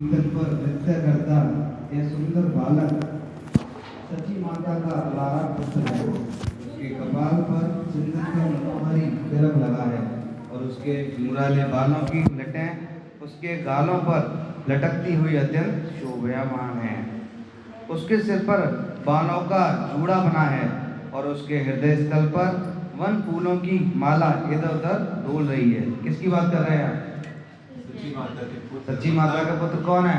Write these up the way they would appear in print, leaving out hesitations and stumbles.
कीर्तन पर नृत्य करता यह सुंदर बालक सची माता का लारा पुत्र है। उसके कपाल पर सिंदूर की मनोहारी तिलक लगा है और उसके मुराले बालों की लटें उसके गालों पर लटकती हुई अत्यंत शोभायमान है। उसके सिर पर बालों का जूड़ा बना है और उसके हृदय स्थल पर वन फूलों की माला इधर उधर डोल रही है। किसकी बात कर रहे हैं आप? सच्ची माता का पुत्र कौन है?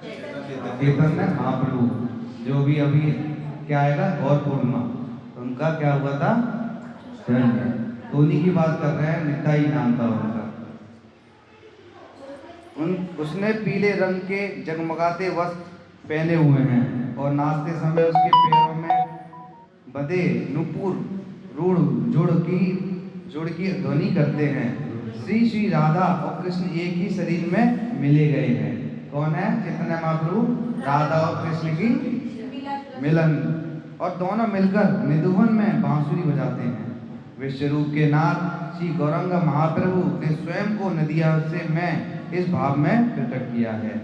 चैतन्य महाप्रभु, जो भी अभी क्या आएगा और पूर्णिमा, उनका क्या हुआ था? जन्म। तो उन्हीं की बात कर रहे हैं। निताई नाम था उनका। उसने पीले रंग के जगमगाते वस्त्र पहने हुए हैं और नाचते समय उसके पैरों में बंधे नुपुर रूढ़ जुड़ की ध्वनि करते हैं। श्री श्री राधा और कृष्ण एक ही शरीर में मिले गए हैं। कौन है? चैतन्य महाप्रभु राधा और कृष्ण की मिलन, और दोनों मिलकर निधुवन में बांसुरी बजाते हैं। विश्वरूप के नाथ श्री गौरंग महाप्रभु ने स्वयं को नदिया से मैं इस भाव में प्रकट किया है।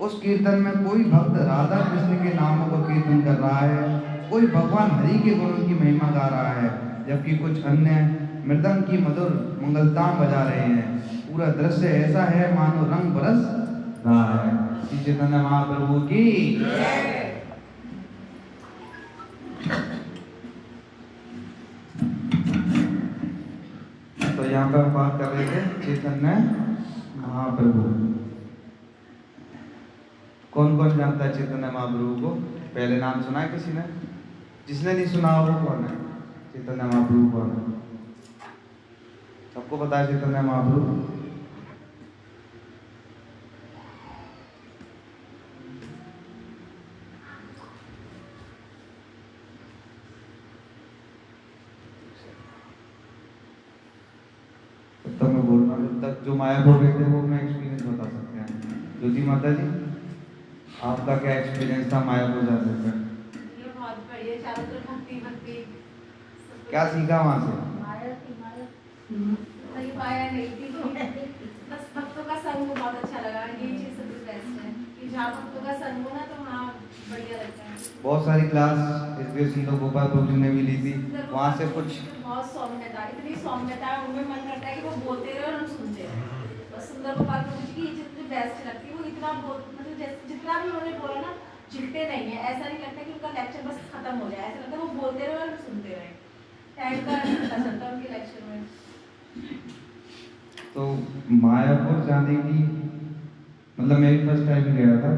उस कीर्तन में कोई भक्त राधा कृष्ण के नामों को कीर्तन कर रहा है, कोई भगवान हरि के गुणों की महिमा गा रहा है, जबकि कुछ अन्य मृदंग की मधुर मंगलताम बजा रहे हैं। पूरा दृश्य ऐसा है मानो रंग बरस रहा है। श्री चैतन्य महाप्रभु की तो यहाँ पर बात कर रहे थे चैतन्य महाप्रभु। कौन कौन जानता है चैतन्य महाप्रभु को? पहले नाम सुना है किसी ने? जिसने नहीं सुना हो वो कौन है? चैतन्य महाप्रभु कौन है? सबको पता है चैतन्य महाप्रभु? तब मैं बोल रहा हूँ, जब तक जो मायापुर गए थे वो मैं एक्सपीरियंस बता सकते हैं। ज्योति माता जी, आपका क्या एक्सपीरियंस था मायापुर जाने का? बहुत बढ़िया, चारों तरफ भक्ति भक्ति। क्या सीखा वहाँ से? नहीं पाया नहीं थी, बस भक्तों का संग बहुत अच्छा लगा। ये चीज सबसे बेस्ट है कि जहाँ भक्तों का संग हो ना तो वहाँ बढ़िया लगता है। बहुत सारी क्लास इसके सुंदर गोपाल प्रभु जी ने भी ली थी, वहाँ से कुछ बहुत सौम्यता, इतनी सौम्यता है, उनमें मन करता है कि वो बोलते रहे और हम सुनते रहे। बस सुंदर गोपाल प्रभु जी की ये चीज बेस्ट लगती है। वो इतना मतलब जितना भी उन्होंने बोला ना, चिढ़ते नहीं है। ऐसा नहीं लगता कि उनका लेक्चर बस खत्म हो जाए, ऐसा लगता है वो बोलते रहे और सुनते रहे। टाइम का पता चलता है उनके लेक्चर में। तो मायापुर जाने की मतलब मैं भी फर्स्ट टाइम गया था।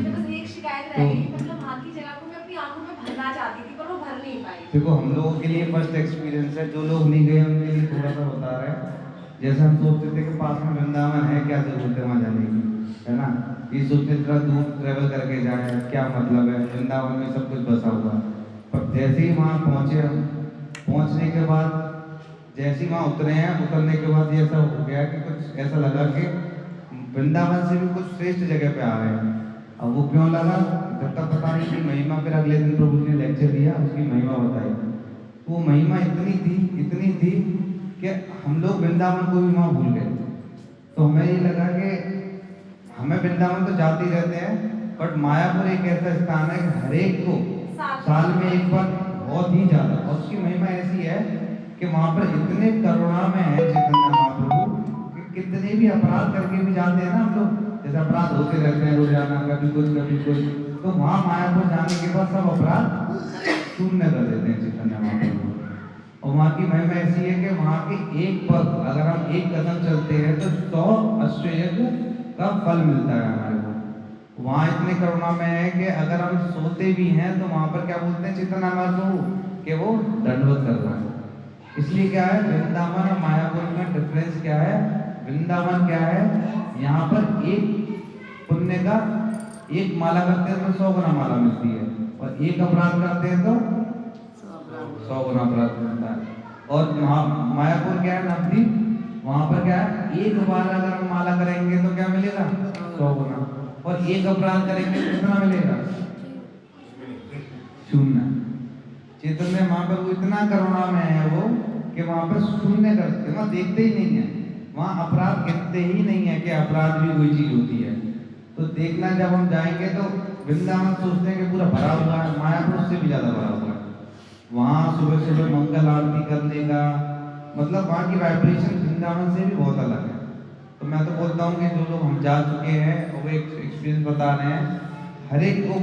बस एक शिकायत रह गई, मतलब वहाँ की जगह को मैं अपनी आंखों में भरना चाहती थी पर वो भर नहीं पाई। देखो, हम लोगों के लिए फर्स्ट एक्सपीरियंस है, जो लोग नहीं गए उनके लिए थोड़ा सा बता रहे हैं। जैसे हम सोचते थे कि पास में वृंदावन है, क्या जरूरत है वहाँ जाने की, है ना? ये सोचते इतना दूर ट्रेवल करके जाए, क्या मतलब है? वृंदावन में सब कुछ बसा हुआ। पर जैसे ही वहाँ पहुँचे, पहुँचने के बाद जैसे ही वहाँ उतरे हैं, उतरने के बाद ये ऐसा हो गया कि कुछ ऐसा लगा कि वृंदावन से भी कुछ श्रेष्ठ जगह पे आ रहे हैं। अब वो क्यों लगा, जब तक पता नहीं कि महिमा। फिर अगले दिन प्रभु जी ने लेक्चर दिया, उसकी महिमा बताई। वो महिमा इतनी थी कि हम लोग वृंदावन को भी वहाँ भूल गए। तो हमें ये लगा कि हमें वृंदावन तो जाते ही रहते हैं, बट मायापुर एक ऐसा स्थान है कि हर एक को साल में एक बार बहुत ही ज्यादा, और उसकी महिमा ऐसी है कि वहाँ पर इतने करुणा में है चैतन्य महाप्रभु कि कितने भी अपराध करके भी जाते हैं ना हम लोग, जैसे अपराध होते रहते हैं रोजाना, कभी कुछ, तो वहाँ मायापुर जाने के बाद सब अपराध शून्य कर देते हैं चैतन्य महाप्रभु। और वहाँ की महिमा ऐसी है कि वहाँ के एक पग, अगर हम एक कदम चलते हैं तो 100 अश्वयज्ञ का फल मिलता है हमारे को। वहाँ इतने करुणा में है कि अगर हम सोते भी हैं तो वहाँ पर क्या बोलते हैं चैतन्य महाप्रभु कि वो दंडवत कर रहा है। इसलिए क्या है, वृंदावन और मायापुर में डिफरेंस क्या है? वृंदावन क्या है, यहाँ पर एक पुण्य का एक माला करते हैं तो 100 गुना माला मिलती है, और एक अपराध करते हैं तो 100 गुना अपराध मिलता है। और मायापुर क्या है, नवद्वीप, वहाँ पर क्या है, एक बार अगर हम माला करेंगे तो क्या मिलेगा? 100 गुना, और एक अपराध करेंगे तो कितना मिलेगा? शून्य। चैतन्य महाप्रभु इतना करुणा में है वो कि वहाँ पर शून्य करते, वहाँ देखते ही नहीं है, वहाँ अपराध गिनते ही नहीं है कि अपराध भी कोई चीज होती है। तो देखना जब हम जाएंगे तो वृंदावन सोचते हैं कि पूरा भरा हुआ है, मायापुर उससे भी ज्यादा भरा हुआ है। वहाँ सुबह सुबह मंगल आरती करने का मतलब वहाँ की वाइब्रेशन वृंदावन से भी बहुत अलग है। तो मैं तो बोलता हूँ कि जो लोग हम जा चुके हैं वो एक एक्सपीरियंस बता रहे हैं, हर एक को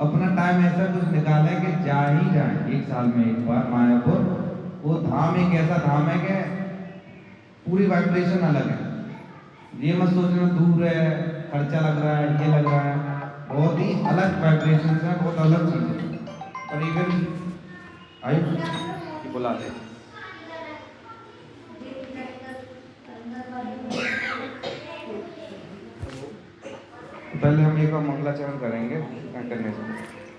अपना टाइम ऐसा कुछ निकाला है कि जा ही जाए एक साल में एक बार मायापुर। वो धाम एक ऐसा धाम है कि पूरी वाइब्रेशन अलग है। ये मत सोचना दूर है, खर्चा लग रहा है, ये लग रहा है, बहुत ही अलग वाइब्रेशन है, बहुत अलग चीज है। और इवन आयुष बुला दे। पहले हम एक बार मंगलाचरण करेंगे करने से।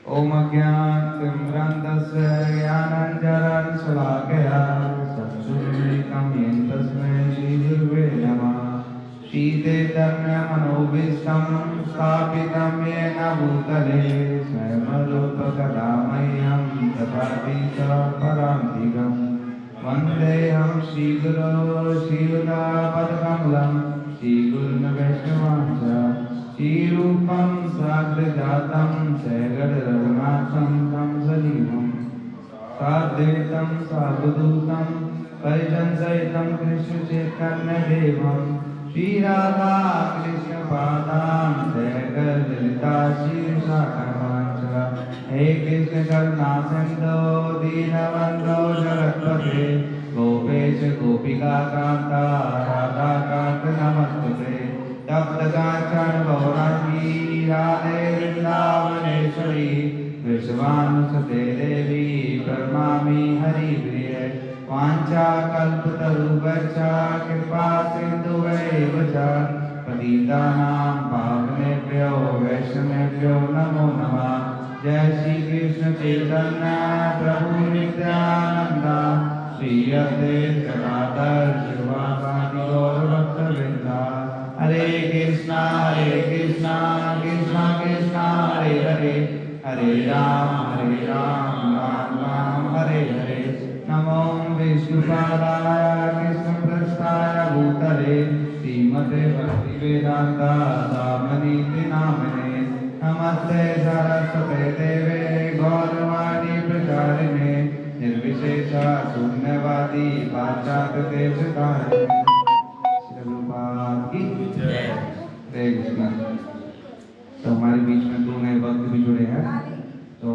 ओम अज्ञानतिमिरान्धस्य ज्ञानाञ्जनं शलाकया चक्षुरुन्मीलितं येन तस्मै श्रीगुरुवे नमः। शीतैर्दम्यमनोभीष्टं स्थापितं येन भूतले स्वयं रूपकदा मह्यं ददाति च परान्तिकम्। वन्देऽहं श्रीगुरो श्रीयुतापदकमलं श्रीगुरुन् वैष्णवांश्च श्रीरूपं साग्रजातं सैगडरघुनाथं तं सजीवं साद्वैतं सावधूतं परिजनसहितं कृष्णचैतन्यदेवं श्रीराधा कृष्णपादां सैगललिता श्रीशाखावांश्च। हे कृष्ण करुणा सिन्धो दीनबन्धो जगत्पते गोपेश गोपिकान्ता राधाकान्त नमस्तुते। तप्तकाञ्चन गौराङ्गी राधे वृन्दावनेश्वरी विश्वानुसुते देवी प्रणमामि हरिप्रिये। वाञ्छाकल्पतरुभ्यश्च कृपा सिन्धुभ्यैव च पतितानां पावनेभ्यो वैष्णवेभ्यो नमो नमः। जय श्री कृष्ण चैतन्य प्रभु नित्यानंद श्री अद्वैत गदाधर शिवासादि गौर भक्तवृंद। हरे कृष्णा कृष्णा कृष्णा हरे हरे, हरे राम राम राम हरे हरे। नमो विष्णुपादाय कृष्णप्रेष्ठाय भूतले श्रीमते भक्तिवेदांत स्वामिनिति नामिने। नमस्ते सरस्वते देवे गौरवाणी प्रचारिणे निर्विशेष शून्यवादी पाश्चात्य देशकारिणे। हरे कृष्णा। तो हमारे बीच में दो नए भक्त भी जुड़े हैं, तो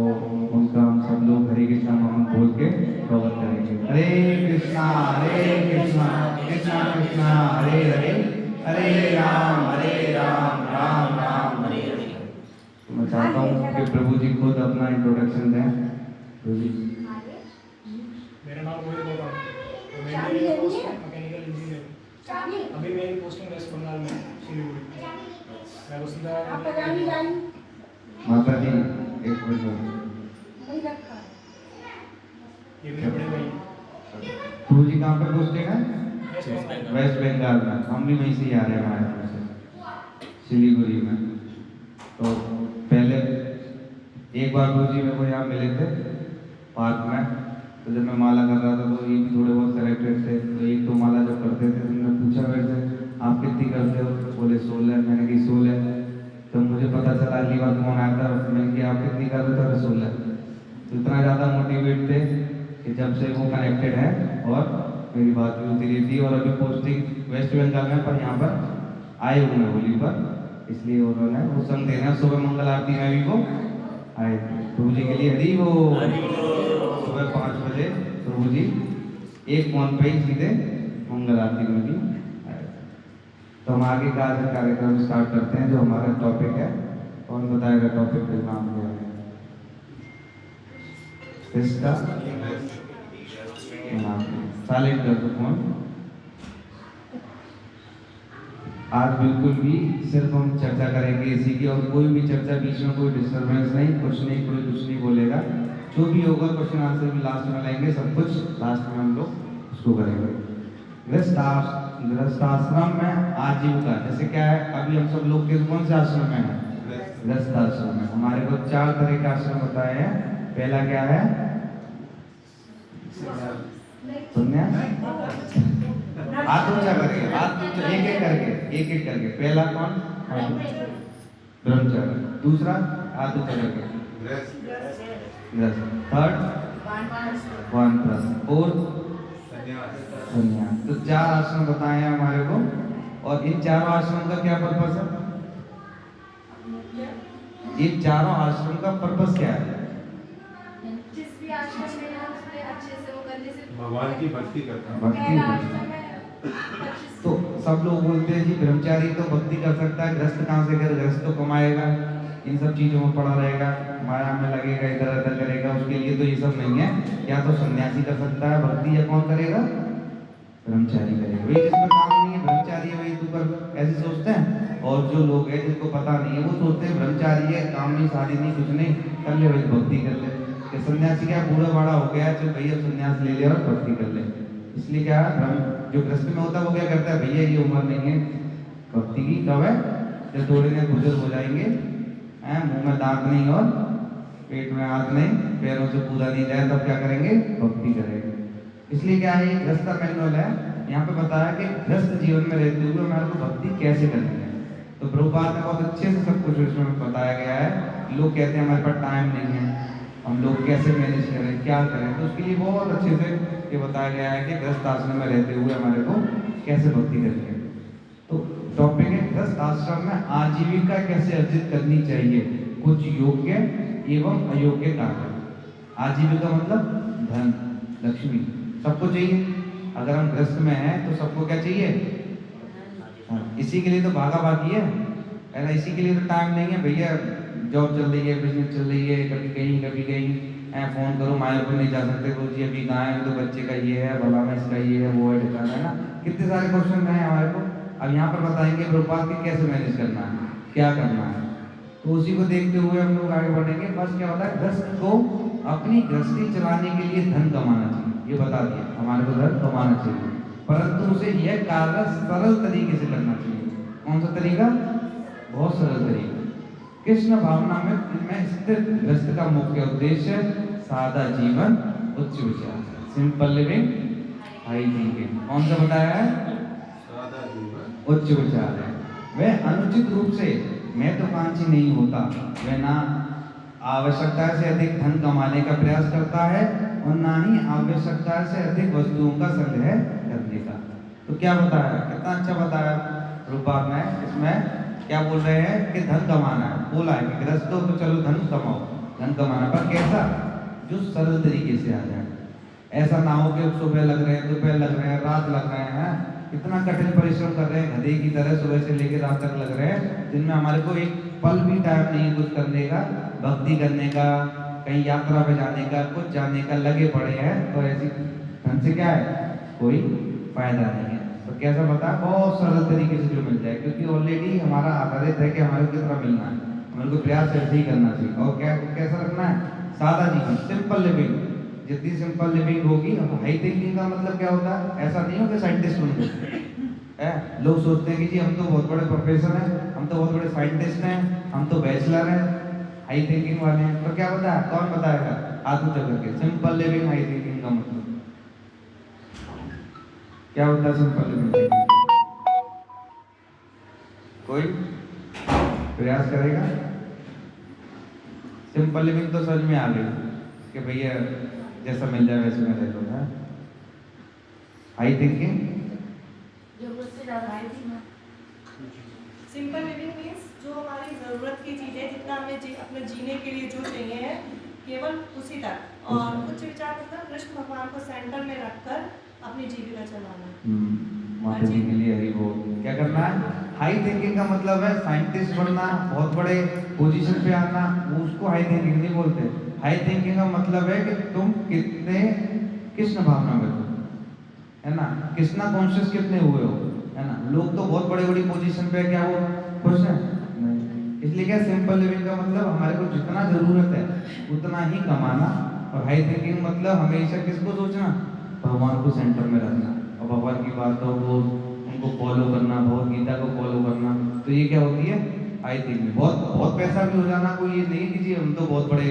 उनका हम सब लोग हरे कृष्णा नाम बोल के स्वागत करेंगे। हरे कृष्णा कृष्णा कृष्णा हरे हरे, हरे राम राम राम हरे हरे। तो मैं चाहता हूँ कि प्रभु जी खुद अपना इंट्रोडक्शन दें। प्रभु जी। मेरा नाम रोहित गौतम, मैकेनिकल इंजीनियर। अभी मेरी पोस्टिंग वेस्ट बंगाल में सिलीगुड़ी। मैं वसुंधरा माता जी एक मिनट, ये भी बड़े भाई प्रभु जी कहाँ पे पोस्टिंग है? वेस्ट वेस्ट बंगाल में। हम भी वहीं से ही आ रहे हैं, हमारे से सिलीगुड़ी में। तो पहले एक बार प्रभु जी मेरे को यहाँ मिले थे पार्क में, तो जब मैं माला कर रहा था तो ये भी थोड़े बहुत कनेक्टेड थे। तो एक दो माला जब करते थे तो मैंने पूछा मेरे से आप कितनी करते हो? बोले 16। मैंने कही 16। तो मुझे पता चला अगली बार कौन आया था, मैंने कहा आप कितनी कर रहे थे? 16। तो इतना ज़्यादा मोटिवेट थे कि जब से वो कनेक्टेड है और मेरी बात भी होती रहती है। और अभी पोस्टिंग वेस्ट बंगाल में, पर यहाँ पर आए हुए हैं होली पर, इसलिए उन्होंने वो संग देना। सुबह मंगल आरती में भी वो आए थे। प्रभु जी के लिए हरी वो सुबह 5 बजे प्रभु जी एक फोन पे ही सीधे मंगल आरती में भी आए। तो हम आगे का कार्यक्रम स्टार्ट करते हैं। जो हमारा टॉपिक है, कौन बताएगा टॉपिक का नाम क्या है? इसका साइलेंट कर दो फोन। आज बिल्कुल भी सिर्फ हम चर्चा करेंगे इसी की, और कोई भी चर्चा बीच में कोई डिस्टर्बेंस नहीं, कुछ नहीं, कोई कुछ नहीं बोलेगा। जो भी होगा क्वेश्चन आंसर भी लास्ट में लेंगे, सब कुछ लास्ट में हम लोग उसको करेंगे। गृहस्थाश्रम में आजीविका, जैसे क्या है, अभी हम सब लोग किस कौन से आश्रम में हैं? गृहस्थाश्रम में। हमारे को 4 तरह के आश्रम बताए हैं। पहला क्या है? संन्यास हाथ ऊंचा करके, हाथ ऊंचा, एक एक करके। पहला कौन? ब्रह्मचारी। दूसरा हाथ ऊंचा करके गृहस्थ। थर्ड वानप्रस्थ। फोर्थ संन्यास। तो 4 आश्रम बताए हैं हमारे को, और इन चारों आश्रम का क्या पर्पस है? ये चारों आश्रम का पर्पस क्या है? जिस भी आश्रम में है उसमें अच्छे से वो करने से भगवान की भक्ति करता है। भक्ति पहला करता आश्रम में तो सब लोग बोलते हैं जी ब्रह्मचारी तो भक्ति कर सकता है, गृहस्थ कहाँ से कर? गृहस्थ तो कमाएगा, इन सब चीजों में पड़ा रहेगा, माया में लगेगा, इधर उधर करेगा, उसके लिए तो ये सब नहीं है। या तो सन्यासी कर सकता है भक्ति, या कौन करेगा? ब्रह्मचारी करेगा। वही जिसमें काम नहीं है ब्रह्मचारी है, वही तू कर, ऐसे सोचते हैं। और जो लोग हैं जिनको पता नहीं है वो सोचते हैं ब्रह्मचारी है, काम नहीं, शादी नहीं, कुछ नहीं, कर ले भाई भक्ति कर ले। कि सन्यासी क्या बूढ़ा बाड़ा हो गया, चल भैया सन्यास ले ले और भक्ति कर ले। इसलिए क्या जो गृहस्थ में होता है वो क्या करता है? भैया ये उम्र नहीं है भक्ति की, कब है? जब थोड़े दिन बुजुर्ग हो जाएंगे, मुंह में दांत नहीं और पेट में हाथ नहीं, पैरों से पूरा नहीं जाए, तब क्या करेंगे? भक्ति करेंगे। इसलिए क्या है, गृहस्थ का मैनुअल है। यहाँ पे बताया कि गृहस्थ जीवन में रहते हुए हमारे को भक्ति कैसे करनी है। तो प्रभुपाद ने बहुत अच्छे से सब कुछ इसमें बताया गया है। लोग कहते हैं हमारे पास टाइम नहीं है, हम लोग कैसे मैनेज करें, क्या करें, तो उसके लिए बहुत अच्छे से ये बताया गया है कि गृहस्थ आश्रम में रहते हुए हमारे को कैसे भक्ति करनी है। तो टॉपिक है गृहस्थ आश्रम में आजीविका कैसे अर्जित करनी चाहिए, कुछ योग्य एवं अयोग्य कार्य। आजीविका मतलब धन, लक्ष्मी, सबको चाहिए। अगर हम गृहस्थ में हैं तो सबको क्या चाहिए? इसी के लिए तो भागा भागी है ना, इसी के लिए तो टाइम नहीं है। भैया जॉब चल रही है, बिजनेस चल रही है, कभी कहीं कभी कहीं, फोन करो मायापुर नहीं जा सकते, तो जी अभी कहाँ है, तो बच्चे का ये है, भला में इसका ये है, वो है, ठिकाना है ना, कितने सारे क्वेश्चन हैं हमारे को। अब यहाँ पर बताएंगे प्रभुपाद के कैसे मैनेज करना है, क्या करना है, तो उसी को देखते हुए हम लोग आगे बढ़ेंगे। फर्स्ट क्या होता है, गृहस्थ को अपनी गृहस्थी चलाने के लिए धन कमाना चाहिए, ये बता दिया हमारे को धन कमाना चाहिए, परंतु उसे यह कार्य सरल तरीके से करना चाहिए। कौन सा तरीका? बहुत सरल तरीका। कृष्ण भावना में स्थित गृहस्थ का मुख्य उद्देश्य सादा जीवन, उच्च विचार, सिंपल लिविंग, हाई थिंकिंग। कौन सा बताया है? सादा जीवन, उच्च विचार है। वह अनुचित रूप से महत्वाकांक्षी नहीं होता, वह ना आवश्यकता से अधिक धन कमाने का प्रयास करता है और ना ही आवश्यकता से अधिक वस्तुओं का संग्रह करने का। तो क्या बताया, कितना अच्छा बताया प्रभुपाद ने। इसमें क्या बोल रहे हैं कि धन कमाना है, बोला है कि गृहस्थों को चलो धन कमाओ, धन कमाना, पर कैसा? जो सरल तरीके से आ जाए। ऐसा ना हो कि सुबह लग रहे हैं, दोपहर लग रहे हैं, रात लग रहे हैं, कितना कठिन परिश्रम कर रहे हैं, गधे की तरह सुबह से लेकर रात तक लग रहे हैं, जिनमें हमारे को एक पल भी टाइम नहीं है कुछ करने का, भक्ति करने का, कहीं यात्रा पे जाने का, कुछ जाने का, लगे पड़े हैं। तो ऐसी धन से क्या है, कोई फायदा नहीं है। तो कैसा बता, बहुत सरल तरीके से जो मिल जाए, क्योंकि ऑलरेडी हमारा आधारित है कि हमारे को कितना मिलना है, हमारे को प्रयास ऐसे ही करना चाहिए। और क्या कैसा रखना है? सादा जीवन, सिंपल लिविंग। जितनी सिंपल लिविंग होगी। हाई थिंकिंग का मतलब क्या होता है? ऐसा नहीं हो कि साइंटिस्ट बन गए। लोग सोचते हैं कि जी हम तो बहुत बड़े प्रोफेसर हैं, हम तो बहुत बड़े साइंटिस्ट हैं, हम तो बैचलर हैं, हाई थिंकिंग वाले हैं। तो क्या बताया, कौन बताएगा? हाथ ऊंचा करके। सिंपल लिविंग हाई थिंकिंग का मतलब क्या होता है? सिंपल लिविंग कोई प्रयास करेगा? सिंपल लिविंग तो समझ में आ गई कि भैया जैसा मिल जाए वैसे मैं रह लूँगा। हाई थिंकिंग जरूरत से ज़्यादा high thinking. Simple living means जो हमारी ज़रूरत की चीज़ें, जितना हमें अपने जीने के लिए जो चाहिए है, केवल उसी तक। और उच्च विचार मतलब कृष्ण भगवान को सेंटर में रखकर अपनी जीविका चलाना। माता जी के लिए हरि बोल। क्या करना है? हाई थिंकिंग का मतलब है साइंटिस्ट बनना, बहुत बड़े पोजीशन पे आना, वो उसको हाई थिंकिंग नहीं बोलते। हाई थिंकिंग का मतलब है कि तुम कितने कृष्ण भावना में हो, है ना, कृष्णा कॉन्शियस कितने हुए हो, है ना। लोग तो बहुत बड़ी बड़ी पोजीशन पे, क्या वो खुश है? नहीं। इसलिए क्या सिंपल लिविंग का मतलब हमारे को जितना जरूरत है उतना ही कमाना। और हाई थिंकिंग मतलब हमेशा किसको सोचना? भगवान को सेंटर में रखना और भगवान की बातों को, उनको फॉलो करना, भगवद गीता को फॉलो करना। तो ये क्या होती है? High thinking. बहुत पैसा भी हो जाना कोई ये नहीं कि जी हम तो बहुत बड़े,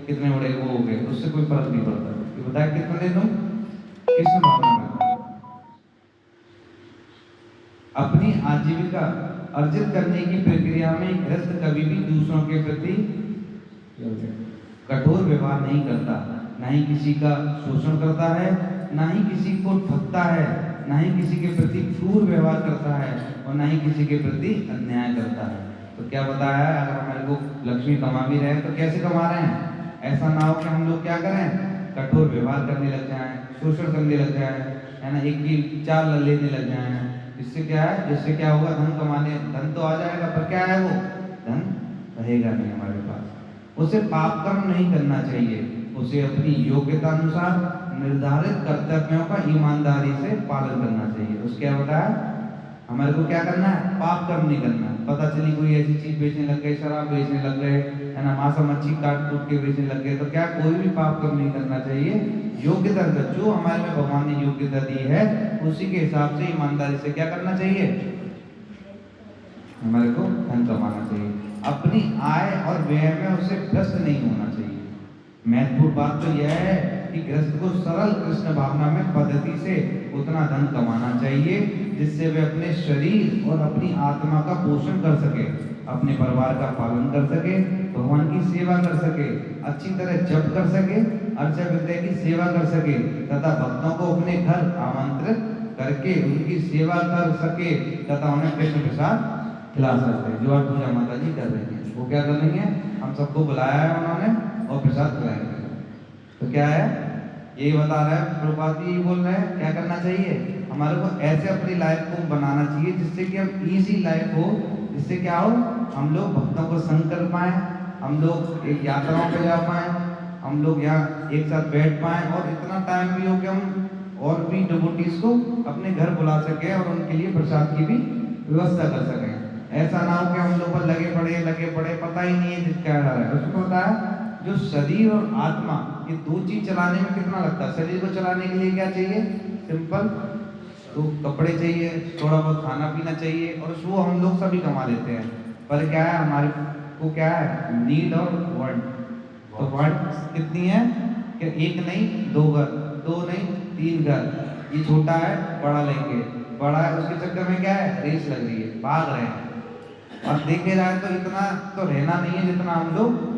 कितने बड़े वो हो गए, उससे कोई फर्क नहीं पड़ता। ये बताया कितने तुम कृष्ण भावना में अपनी आजीविका अर्जित करने की प्रक्रिया में गृहस्थ कभी भी दूसरों के प्रति कठोर व्यवहार नहीं करता, ना ही किसी का शोषण करता है, ना ही किसी को ठगता है, ना ही किसी के प्रति क्रूर व्यवहार करता है और ना ही किसी के प्रति अन्याय करता है। तो क्या बताया है, अगर हमारे को लक्ष्मी कमा भी रहे हैं तो कैसे कमा रहे हैं? ऐसा ना हो कि हम लोग क्या करें, कठोर व्यवहार करने लग जाएं, शोषण करने लग जाएं, है ना, एक की चाल लेने लग जाएं। इससे क्या है, जिससे क्या होगा, धन कमाने, धन तो आ जाएगा पर क्या है, वो धन रहेगा नहीं हमारे पास। उसे पाप कर्म नहीं करना चाहिए, उसे अपनी योग्यता अनुसार निर्धारित कर्तव्यों का ईमानदारी से पालन करना चाहिए। उसके क्या बताया, हमारे को क्या करना है, पाप कर्म नहीं करना। पता चली कोई ऐसी चीज बेचने लग गए, शराब बेचने लग गए, है ना, मांस मच्छी काट कूट के बेचने लग गए, तो क्या कोई भी पाप कर्म नहीं करना चाहिए। योग्यता का जो हमारे में भगवान ने योग्यता दी है उसी के हिसाब से ईमानदारी से क्या करना चाहिए, हमारे को धन कमाना चाहिए। अपनी आय और व्यय में उसे भ्रष्ट नहीं होना चाहिए। महत्वपूर्ण बात तो यह है कि गृहस्थ को सरल कृष्ण भावना में पद्धति से उतना धन कमाना चाहिए जिससे वे अपने शरीर और अपनी आत्मा का पोषण कर सके, अपने परिवार का पालन कर सके, भगवान की सेवा कर सके, अच्छी तरह जप कर सके, अर्चा विद्या की सेवा कर सके तथा भक्तों को अपने घर आमंत्रित करके उनकी सेवा कर सके तथा उन्हें कृष्ण प्रसाद खिला सकते। जो आज पूजा माता जी कर रही है वो क्या कर रही है, हम सबको बुलाया है उन्होंने और प्रसाद खिलाएंगे। तो क्या है, यही बता रहा है प्रभुपाद जी, बोल रहे हैं क्या करना चाहिए, हमारे को ऐसे अपनी लाइफ को बनाना चाहिए जिससे कि हम इजी लाइफ हो, जिससे क्या हो, हम लोग भक्तों को संग कर पाए, हम लोग एक यात्राओं पे जा पाए, हम लोग यहाँ एक साथ बैठ पाए और इतना टाइम भी हो कि हम और भी डिवोटीज को अपने घर बुला सके और उनके लिए प्रसाद की भी व्यवस्था कर सकें। ऐसा ना हो कि हम लोग पर लगे पड़े पता ही नहीं है क्या रहा है। उसको पता है जो शरीर और आत्मा ये दो चीज चलाने में कितना लगता है। शरीर को चलाने के लिए क्या चाहिए, सिंपल, तो कपड़े चाहिए, थोड़ा बहुत खाना पीना चाहिए और वो हम लोग सभी कमा लेते हैं। पर क्या है, हमारे को क्या है, नीड और वांट। तो वांट कितनी है कि एक नहीं दो घर, दो नहीं तीन घर, ये छोटा है बड़ा लेंगे, बड़ा है उसके चक्कर में क्या है, रेस लग रही है, भाग रहे हैं। और देखे जाए तो इतना तो रहना नहीं है जितना हम लोग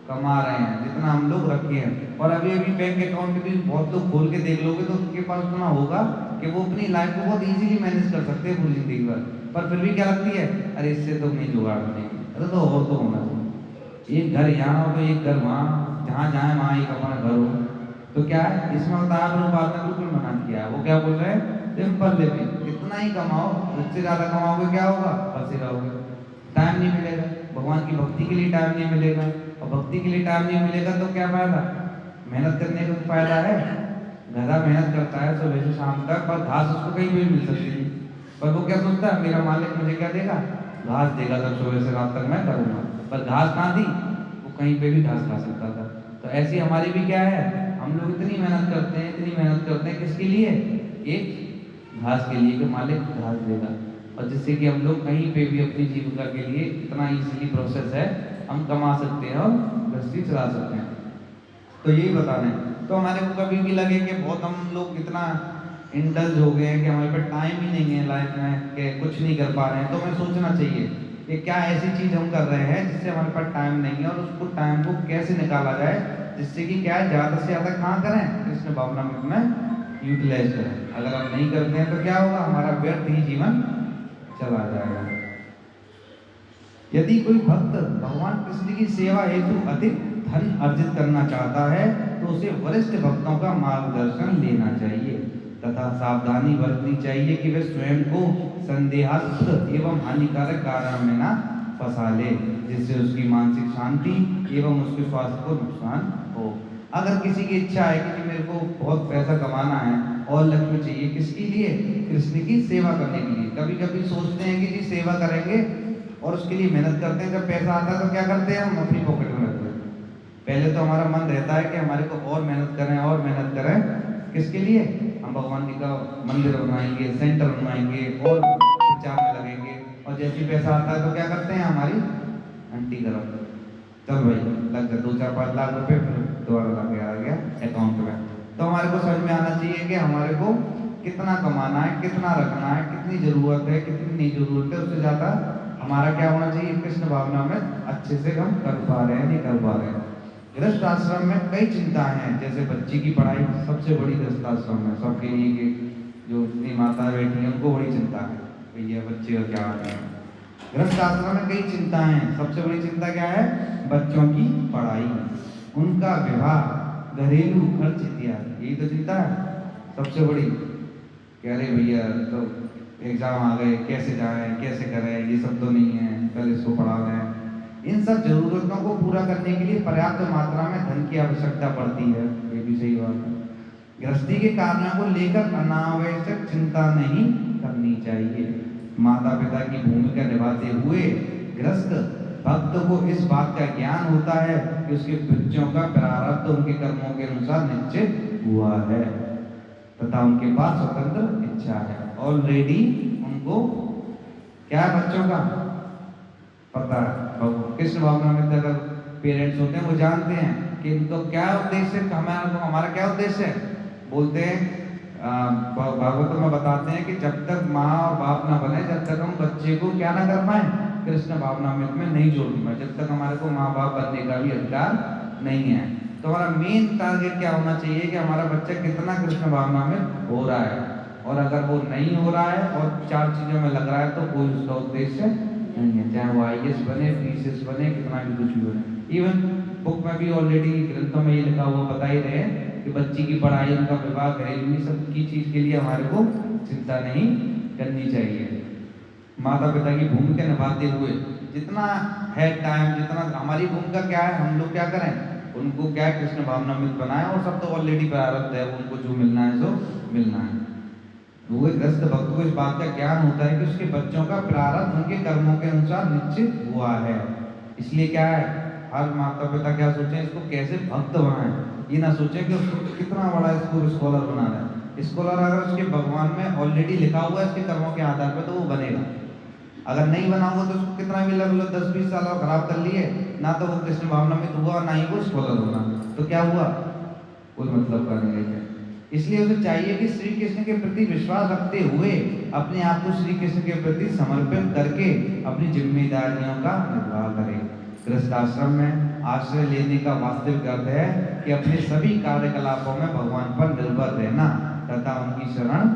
कमा रहे हैं, जितना हम लोग रखे हैं। और अभी अभी बैंक अकाउंट भी बहुत लोग खोल के देख लोगे तो उनके पास उतना होगा कि वो अपनी लाइफ को बहुत इजीली मैनेज कर सकते हैं पूरी जिंदगी भर। पर फिर भी क्या लगती है, अरे इससे तो नहीं जुगाड़ बनेगी, अरे तो और तो होना चाहिए, एक घर यहाँ हो तो एक घर वहाँ, जहाँ जाए वहाँ एक अपना घर हो। तो क्या है, इसमें बताया प्रभुपाद ने बिल्कुल मना किया है। वो क्या बोल रहे हैं, सिंपल लिविंग, इतना ही कमाओ, उससे ज़्यादा कमाओगे क्या होगा, फंसे रहोगे, टाइम नहीं मिलेगा, भगवान की भक्ति के लिए टाइम नहीं मिलेगा, और भक्ति के लिए टाइम नहीं मिलेगा तो क्या फायदा, मेहनत करने का फायदा है। गधा मेहनत करता है सुबह से शाम तक, पर घास उसको कहीं भी मिल सकती है, पर वो क्या सोचता है, मेरा मालिक मुझे क्या देगा, घास देगा, जब सुबह से रात तक मैं करूँगा। पर घास कहाँ थी, वो कहीं पे भी घास खा सकता था। तो ऐसी हमारी भी क्या है, हम लोग इतनी मेहनत करते हैं, इतनी मेहनत करते हैं, किसके लिए, एक घास के लिए कि मालिक घास देगा, और जिससे कि हम लोग कहीं पे भी अपनी जीविका के लिए इतना इजीली प्रोसेस है, हम कमा सकते हैं और गृहस्थी चला सकते हैं। तो यही बता रहे हैं। तो हमारे को कभी भी लगे कि बहुत हम लोग इतना इंडल्ज हो गए हैं कि हमारे पास टाइम ही नहीं है लाइफ में, कि कुछ नहीं कर पा रहे हैं, तो हमें सोचना चाहिए कि क्या ऐसी चीज़ हम कर रहे हैं जिससे हमारे पास टाइम नहीं है, और उसको टाइम को कैसे निकाला जाए जिससे कि क्या है, ज़्यादा से ज़्यादा कहाँ करें, कृष्ण भावना में अपना यूटिलाइज करें। अगर हम नहीं करते हैं तो क्या होगा, हमारा व्यर्थ ही जीवन चला जाएगा। यदि कोई भक्त भगवान कृष्ण की सेवा हेतु अधिक धन अर्जित करना चाहता है तो उसे वरिष्ठ भक्तों का मार्गदर्शन लेना चाहिए तथा सावधानी बरतनी चाहिए कि वे स्वयं को संदेहास्पद एवं हानिकारक कार्यों में ना फंसा ले, जिससे उसकी मानसिक शांति एवं उसके स्वास्थ्य को नुकसान हो। अगर किसी की इच्छा है कि मेरे को बहुत पैसा कमाना है और लक्ष्मी चाहिए, किसके लिए, कृष्ण की सेवा करने के लिए। कभी कभी सोचते हैं कि जी सेवा करेंगे और उसके लिए मेहनत करते हैं, जब पैसा आता है तो क्या करते हैं, हम अपनी पॉकेट में रखते हैं। पहले तो हमारा मन रहता है कि हमारे को और मेहनत करें और मेहनत करें, किसके लिए, हम भगवान जी का मंदिर बनवाएंगे, सेंटर बनवाएंगे और प्रचार में लगेंगे। और जैसे पैसा आता है तो क्या करते हैं, हमारी आंटी गरम, चल भाई लग गए 2-4-5 लाख रुपए, फिर दोबारा लग गया, आ गया अकाउंट में। तो हमारे को समझ में आना चाहिए कि हमारे को कितना कमाना है, कितना रखना है, कितनी ज़रूरत है, कितनी नहीं ज़रूरत है, उससे ज़्यादा हमारा क्या होना चाहिए, कृष्ण भावना में अच्छे से हम कर पा रहे हैं, नहीं कर पा रहे हैं। गृहस्थ आश्रम में कई चिंताएं हैं, जैसे बच्ची की पढ़ाई सबसे बड़ी गृहस्थ आश्रम में सबके लिए कि जो इतनी माता बैठी हैं उनको बड़ी चिंता है, भैया बच्चे का क्या है। गृहस्थ आश्रम में कई चिंताएं हैं, सबसे बड़ी चिंता क्या है, बच्चों की पढ़ाई, उनका विवाह, घरेलू खर्च इत्यादि, यही तो चिंता है सबसे बड़ी। कह रहे भैया तो एग्जाम आ गए, कैसे जाएं, कैसे करें, ये सब तो नहीं है, पहले इसको पढ़ा लें। इन सब जरूरतों को पूरा करने के लिए पर्याप्त मात्रा में धन की आवश्यकता पड़ती है, ये भी सही बात है। गृहस्थी के कार्यों को लेकर अनावश्यक चिंता नहीं करनी चाहिए। माता पिता की भूमिका निभाते हुए गृहस्थ भक्त को इस बात का ज्ञान होता है कि उसके बच्चों का प्रारब्ध उनके कर्मों के अनुसार निश्चित हुआ है तथा उनके पास स्वतंत्र इच्छा है। ऑलरेडी उनको क्या है, बच्चों का पता है। कृष्ण भावना में अगर पेरेंट्स होते हैं वो जानते हैं कि इनको क्या उद्देश्य है, हमारा क्या उद्देश्य है। बोलते हैं भागवत में बताते हैं कि जब तक माँ और बाप ना बने, जब तक हम बच्चे को क्या ना कर पाए, कृष्ण भावनामृत में नहीं जोड़ पाए, जब तक हमारे को माँ बाप बनने का भी अधिकार नहीं है। तो हमारा मेन टारगेट क्या होना चाहिए कि हमारा बच्चा कितना कृष्ण भावनामृत हो रहा है, और अगर वो नहीं हो रहा है और 4 चीज़ों में लग रहा है तो कोई उसका उद्देश्य नहीं है, चाहे वो IAS बने, PCS बने, कितना भी कुछ भी बने। इवन बुक में भी ऑलरेडी ग्रंथों में ये लिखा हुआ बता ही रहे हैं कि बच्ची की पढ़ाई, उनका विवाह, घरेलू सब की चीज़ के लिए हमारे को चिंता नहीं करनी चाहिए। माता पिता की भूमिका निभाते हुए जितना है टाइम, जितना हमारी भूमिका क्या है, हम लोग क्या करें, उनको क्या है, कृष्ण भावनामृत बनाएं, और सब तो ऑलरेडी प्रारब्ध है, उनको जो मिलना है सो मिलना है। वो गृहस्थ भक्त को इस बात का ज्ञान होता है कि उसके बच्चों का प्रारब्ध उनके कर्मों के अनुसार निश्चित हुआ है। इसलिए क्या है, हर माता पिता क्या सोचें, इसको कैसे भक्त बनाएं, ये ना सोचें कि उसको कितना बड़ा इसको स्कॉलर बना रहा है। स्कॉलर अगर उसके भगवान में ऑलरेडी लिखा हुआ है इसके कर्मों के आधार पर, तो वो बनेगा। अगर नहीं बना हुआ तो उसको कितना भी लग लो 10-20 साल और खराब कर लिए ना, तो वो कृष्ण भावना में हुआ, ना ही वो स्कॉलर होना, तो क्या हुआ, कोई मतलब का नहीं है। इसलिए उसे चाहिए कि श्री कृष्ण के प्रति विश्वास रखते हुए अपने आप को श्री कृष्ण के प्रति समर्पित करके अपनी जिम्मेदारियों का निर्वाह करे। गृहस्थ आश्रम में आश्रय लेने का वास्तविक अर्थ है कि अपने सभी कार्यकलापों में भगवान पर निर्भर रहना तथा उनकी शरण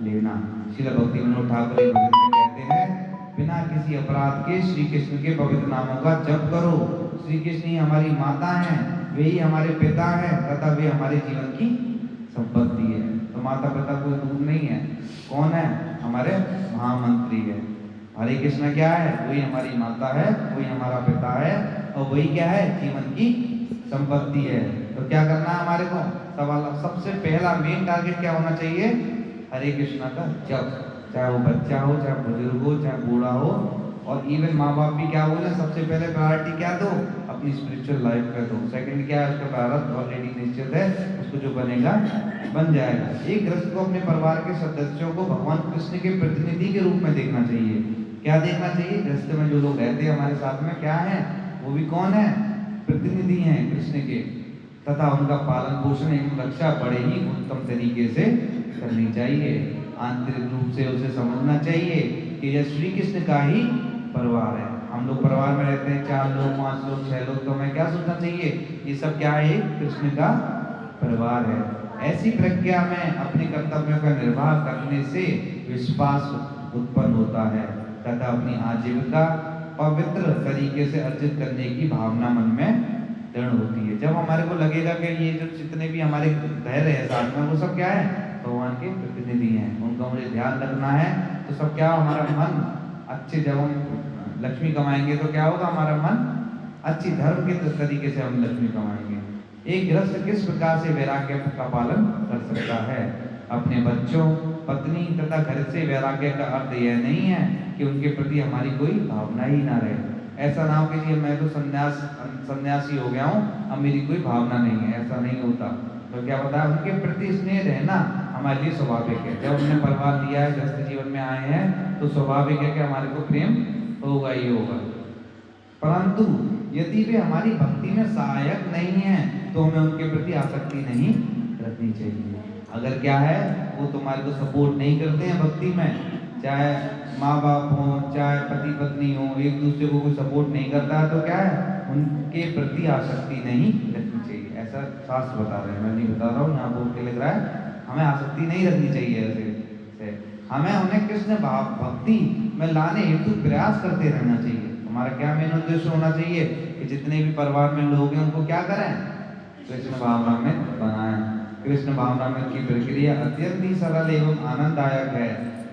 लेना। श्रील भक्ति विनोद ठाकुर एक भजन में कहते हैं, बिना किसी अपराध के श्री कृष्ण के पवित्र नामों का जप करो। श्री कृष्ण ही हमारी माता हैं, वे ही हमारे पिता हैं तथा वे हमारे जीवन की संपत्ति है। तो माता पिता कोई दूर नहीं है, कौन है, हमारे महामंत्री है। हरे कृष्ण क्या है, वही हमारी माता है, वही हमारा पिता है, और वही क्या है, जीवन की संपत्ति है। तो क्या करना है हमारे को, सवाल सबसे पहला मेन टारगेट क्या होना चाहिए, हरे कृष्ण का जप, चाहे वो बच्चा हो, चाहे बुजुर्ग हो, चाहे बूढ़ा हो। और इवन माँ बाप भी क्या बोले, सबसे पहले प्रायोरिटी क्या दो, अपनी स्पिरिचुअल लाइफ पे दो। सेकंड क्या है, उसका प्रारब्ध ऑलरेडी निश्चित है, उसको जो बनेगा बन जाएगा। एक गृहस्थ को अपने परिवार के सदस्यों को भगवान कृष्ण के प्रतिनिधि के रूप में देखना चाहिए। क्या देखना चाहिए, गृहस्थ में जो लोग रहते हैं हमारे साथ में क्या है, वो भी कौन है, प्रतिनिधि हैं कृष्ण के, तथा उनका पालन पोषण एवं रक्षा बड़े ही उत्तम तरीके से करनी चाहिए। आंतरिक रूप से उसे समझना चाहिए कि यह श्री कृष्ण का ही परिवार है। हम लोग परिवार में रहते हैं, 4 लोग, 5 लोग, 6 लोग, तो हमें क्या सोचना चाहिए, ये सब क्या है, कृष्ण का परिवार है। ऐसी प्रज्ञा में अपने कर्तव्यों का निर्वाह करने से विश्वास उत्पन्न होता है तथा अपनी आजीविका पवित्र तरीके से अर्जित करने की भावना मन में दृढ़ होती है। जब हमारे को लगेगा कि ये जो जितने भी हमारे धैर्य है साथ में, वो सब क्या है, भगवान के प्रतिनिधि हैं, उनका मुझे ध्यान रखना है, तो सब क्या, हमारा मन अच्छे, जब हम लक्ष्मी कमाएंगे तो क्या होगा, हमारा मन अच्छी धर्म के तरीके से हम लक्ष्मी कमाएंगे। एक गृहस्थ किस प्रकार से वैराग्य का पालन कर सकता है, अपने बच्चों, पत्नी तथा घर से वैराग्य का अर्थ यह नहीं है कि उनके प्रति हमारी कोई भावना ही ना रहे। ऐसा ना हो कि जी मैं तो सन्यासी हो गया हूँ, अब मेरी कोई भावना नहीं है, ऐसा नहीं होता। तो क्या बताया, उनके प्रति स्नेह रहना हमारे लिए स्वाभाविक है। जब हमने परिवार लिया है, गृहस्थ जीवन में आए हैं, तो स्वाभाविक है कि हमारे को प्रेम होगा ही होगा। परंतु यदि वे हमारी भक्ति में सहायक नहीं है तो हमें उनके प्रति आसक्ति नहीं रखनी चाहिए। अगर क्या है वो तुम्हारे को सपोर्ट नहीं करते हैं भक्ति में, चाहे माँ बाप हो, चाहे पति पत्नी हो, एक दूसरे को कोई सपोर्ट नहीं करता है, तो क्या है उनके प्रति आसक्ति नहीं रखनी चाहिए। ऐसा शास्त्र बता रहे हैं, मैं नहीं बता रहा हूँ, यहाँ बोल के लग रहा है। हमें आसक्ति नहीं रखनी चाहिए ऐसे, हमें उन्हें कृष्ण भाव भक्ति में लाने हेतु प्रयास करते रहना चाहिए। हमारा क्या मेन उद्देश्य होना चाहिए कि जितने भी परिवार में लोग हैं उनको क्या करें, कृष्ण भावनामृत बनाएं। कृष्ण भावनामृत की प्रक्रिया अत्यंत ही सरल एवं आनंददायक है।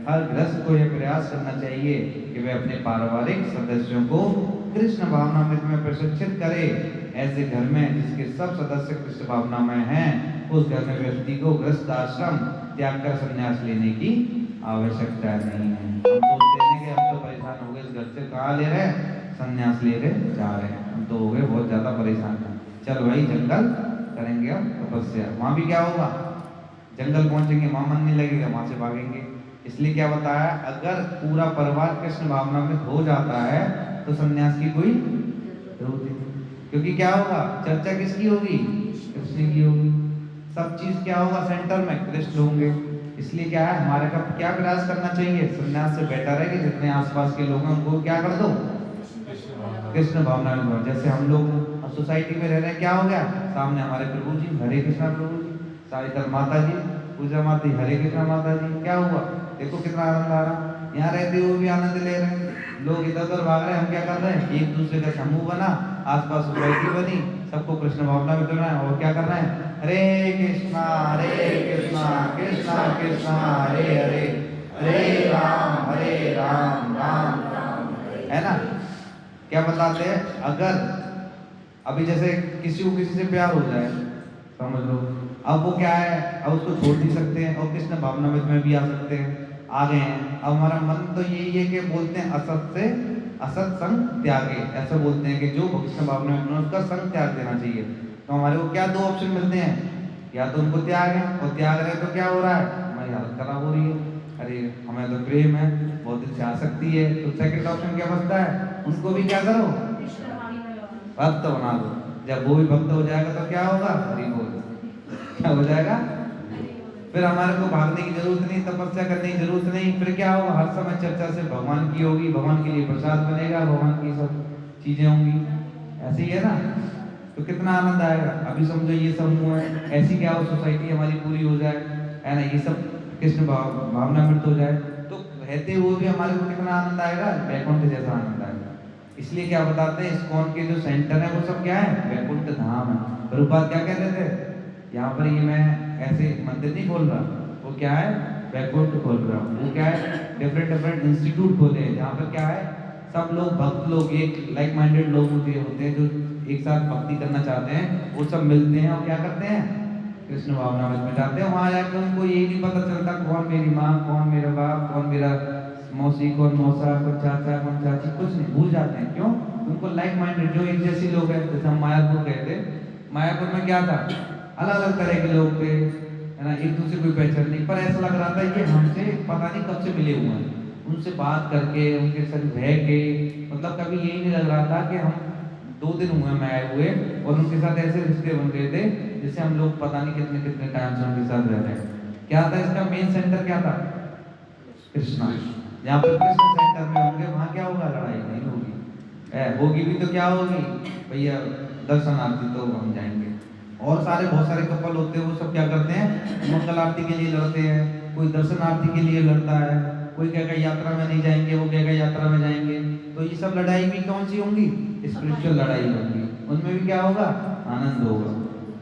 हर गृहस्थ को यह प्रयास करना चाहिए कि वे अपने पारिवारिक सदस्यों को कृष्ण भावनामृत में प्रशिक्षित करे। ऐसे घर में जिसके सब सदस्य कृष्ण भावनामय हैं, उस घर में व्यक्ति को गृहस्थ आश्रम त्याग कर संन्यास लेने की आवश्यकता नहीं है। हम सोचते हैं कि हम तो परेशान हो गए इस घर से, कहाँ ले रहे हैं, संन्यास ले रहे जा रहे हैं, हम तो हो गए बहुत ज्यादा परेशान। चल भाई जंगल करेंगे हम तपस्या, वहाँ भी क्या होगा, जंगल पहुंचेंगे, वहाँ मन नहीं लगेगा, वहाँ से भागेंगे। इसलिए क्या बताया, अगर पूरा परिवार कृष्ण भावना में हो जाता है तो संन्यास की कोई जरूरत नहीं, क्योंकि क्या होगा, चर्चा किसकी होगी, कृष्ण की होगी। सब चीज क्या होगा, सेंटर में कृष्ण होंगे। इसलिए क्या है, हमारे का क्या प्रयास करना चाहिए, संन्यास से बेटर है कि जितने आसपास के लोग हैं उनको क्या कर दो, कृष्ण भावना में। जैसे हम लोग सोसाइटी में रह रहे हैं, क्या हो गया, सामने हमारे प्रभु जी, हरे कृष्णा प्रभु जी, सारी माता जी, पूजा माता जी, हरे कृष्णा माता जी, क्या हुआ, देखो कितना आनंद आ रहा। यहाँ रहते हुए भी आनंद ले रहे हैं, लोग इधर उधर भाग रहे हैं, हम क्या कर रहे हैं, एक दूसरे का समूह बना, आसपास सोसाइटी बनी, सबको कृष्ण भावना में जोड़ना है। और क्या कर रहे हैं, हरे कृष्णा कृष्णा कृष्णा हरे हरे, हरे राम राम राम, है ना। क्या बताते हैं, अगर अभी जैसे किसी को किसी से प्यार हो जाए, समझ लो, अब वो क्या है, अब उसको छोड़ नहीं सकते हैं और कृष्ण भावनामृत में भी आ सकते हैं, आ गए हैं। अब हमारा मन तो यही है कि बोलते हैं असत से असत संग त्यागे, ऐसा बोलते हैं कि जो कृष्ण भावनामृत में उसका संग त्याग देना चाहिए। तो हमारे को क्या दो ऑप्शन मिलते हैं, या तो उनको त्याग है, और त्याग रहे तो क्या हो रहा है, हमारी हालत खराब हो रही है, अरे हमें तो प्रेम है, बहुत दिल से आसक्ति है। तो सेकंड ऑप्शन क्या बचता है, उनको भी क्या करो, भक्त बना दो। जब वो भी भक्त हो जाएगा तो क्या होगा, हरि बोल, क्या हो जाएगा, फिर हमारे को भागने की जरूरत नहीं, तपस्या करने की जरूरत नहीं। फिर क्या होगा, हर समय चर्चा से भगवान की होगी, भगवान के लिए प्रसाद बनेगा, भगवान की सब चीजें होंगी, ऐसे ही है ना। तो कितना आनंद आएगा। अभी समझो ये समूह है, ऐसी क्या हो, सोसाइटी हमारी पूरी हो जाए, है ना, ये सब कृष्ण भावनामृत हो जाए, तो रहते हुए भी हमारे को कितना आनंद आएगा, वैकुंठ जैसा आनंद आएगा। इसलिए क्या बताते हैं, इस्कॉन के जो सेंटर है वो सब क्या है, वैकुंठ धाम है। प्रभुपाद क्या कहते थे, यहाँ पर ये मैं ऐसे मंदिर नहीं खोल रहा, वो क्या है, वैकुंठ खोल रहा हूँ। वो क्या है, डिफरेंट इंस्टीट्यूट खोले हैं, जहाँ पर क्या है, सब लोग भक्त लोग, एक लाइक माइंडेड लोग होते हैं जो एक साथ भक्ति करना चाहते हैं, वो सब मिलते हैं और क्या करते हैं, कृष्ण भावनामृत में जाते हैं। वहाँ जाकर उनको यही नहीं पता चलता कौन मेरी माँ, कौन मेरा बाप, कौन मेरा मौसी, कौन मौसा, कौन चाचा, कौन चाची, कुछ नहीं, भूल जाते हैं। क्यों, उनको लाइक माइंडेड जो एक जैसे लोग हैं। जैसे हम मायापुर गए थे, मायापुर में क्या था, अलग अलग तरह के लोग थे, है ना, एक दूसरे को पहचान नहीं, पर ऐसा लग रहा था कि हमसे पता नहीं कब से मिले हुए हैं। उनसे बात करके, उनके संग रह के, मतलब कभी यही नहीं लग रहा था कि हम 2 दिन हुए मैं आए हुए, और उनके साथ ऐसे रिश्ते बन गए थे जिससे हम लोग पता नहीं कितने कितने टाइम से उनके साथ रह रहे हैं। क्या था इसका मेन सेंटर, क्या था, कृष्णा। जहाँ पर कृष्ण सेंटर में होंगे वहाँ क्या होगा, लड़ाई नहीं होगी, होगी भी तो क्या होगी भैया, दर्शनार्थी तो हम जाएंगे। और सारे बहुत सारे कपल होते हैं, वो सब क्या करते हैं, मंगल आरती के लिए लड़ते हैं, कोई दर्शनार्थी के लिए लड़ता है, कोई कहेगा यात्रा में नहीं जाएंगे, वो कहेगा यात्रा में जाएंगे। तो ये सब लड़ाई भी कौन सी होंगी, स्पिरिचुअल लड़ाई होंगी, उनमें भी क्या होगा, आनंद होगा।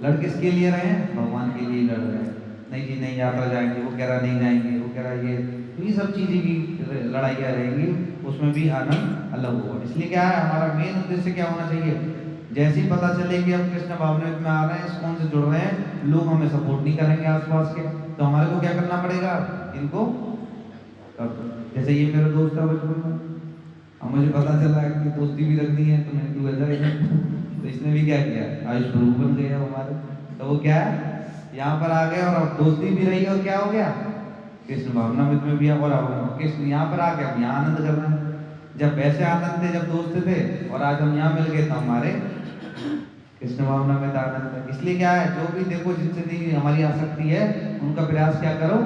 लड़ किसके लिए रहे हैं, भगवान के लिए लड़ रहे हैं। नहीं जी नहीं यात्रा जाएंगे, वो कह रहा नहीं जाएंगे, वो कह रहा ये, तो ये सब चीज़ें की लड़ाइयाँ रहेंगी, उसमें भी आनंद अलग होगा। इसलिए क्या है, हमारा मेन उद्देश्य क्या होना चाहिए, जैसे ही पता चले कि हम कृष्ण भावनामृत में आ रहे हैं, इस्कॉन से जुड़ रहे हैं, लोग हमें सपोर्ट नहीं करेंगे आसपास के, तो हमारे को क्या करना पड़ेगा, इनको जैसे ये मेरा दोस्त था बचपन में, अब मुझे पता चला कि दोस्ती भी रखनी है, तो मैंने क्यों ऐसा तो इसने भी क्या किया, आयुष प्रभु बन गया हमारे। तो वो क्या है, यहाँ पर आ गए और अब दोस्ती भी रही, और क्या हो गया, कृष्ण भावनामृत में भी, और अब कृष्ण यहाँ पर आ गया, अब यहाँ आनंद कर रहे हैं। जब वैसे आनंद थे जब दोस्त थे, और आज हम यहाँ मिल गए तो हमारे कृष्ण भावना में दान है। इसलिए क्या है, जो भी देखो जिनसे नहीं हमारी आसक्ति है उनका प्रयास क्या करो,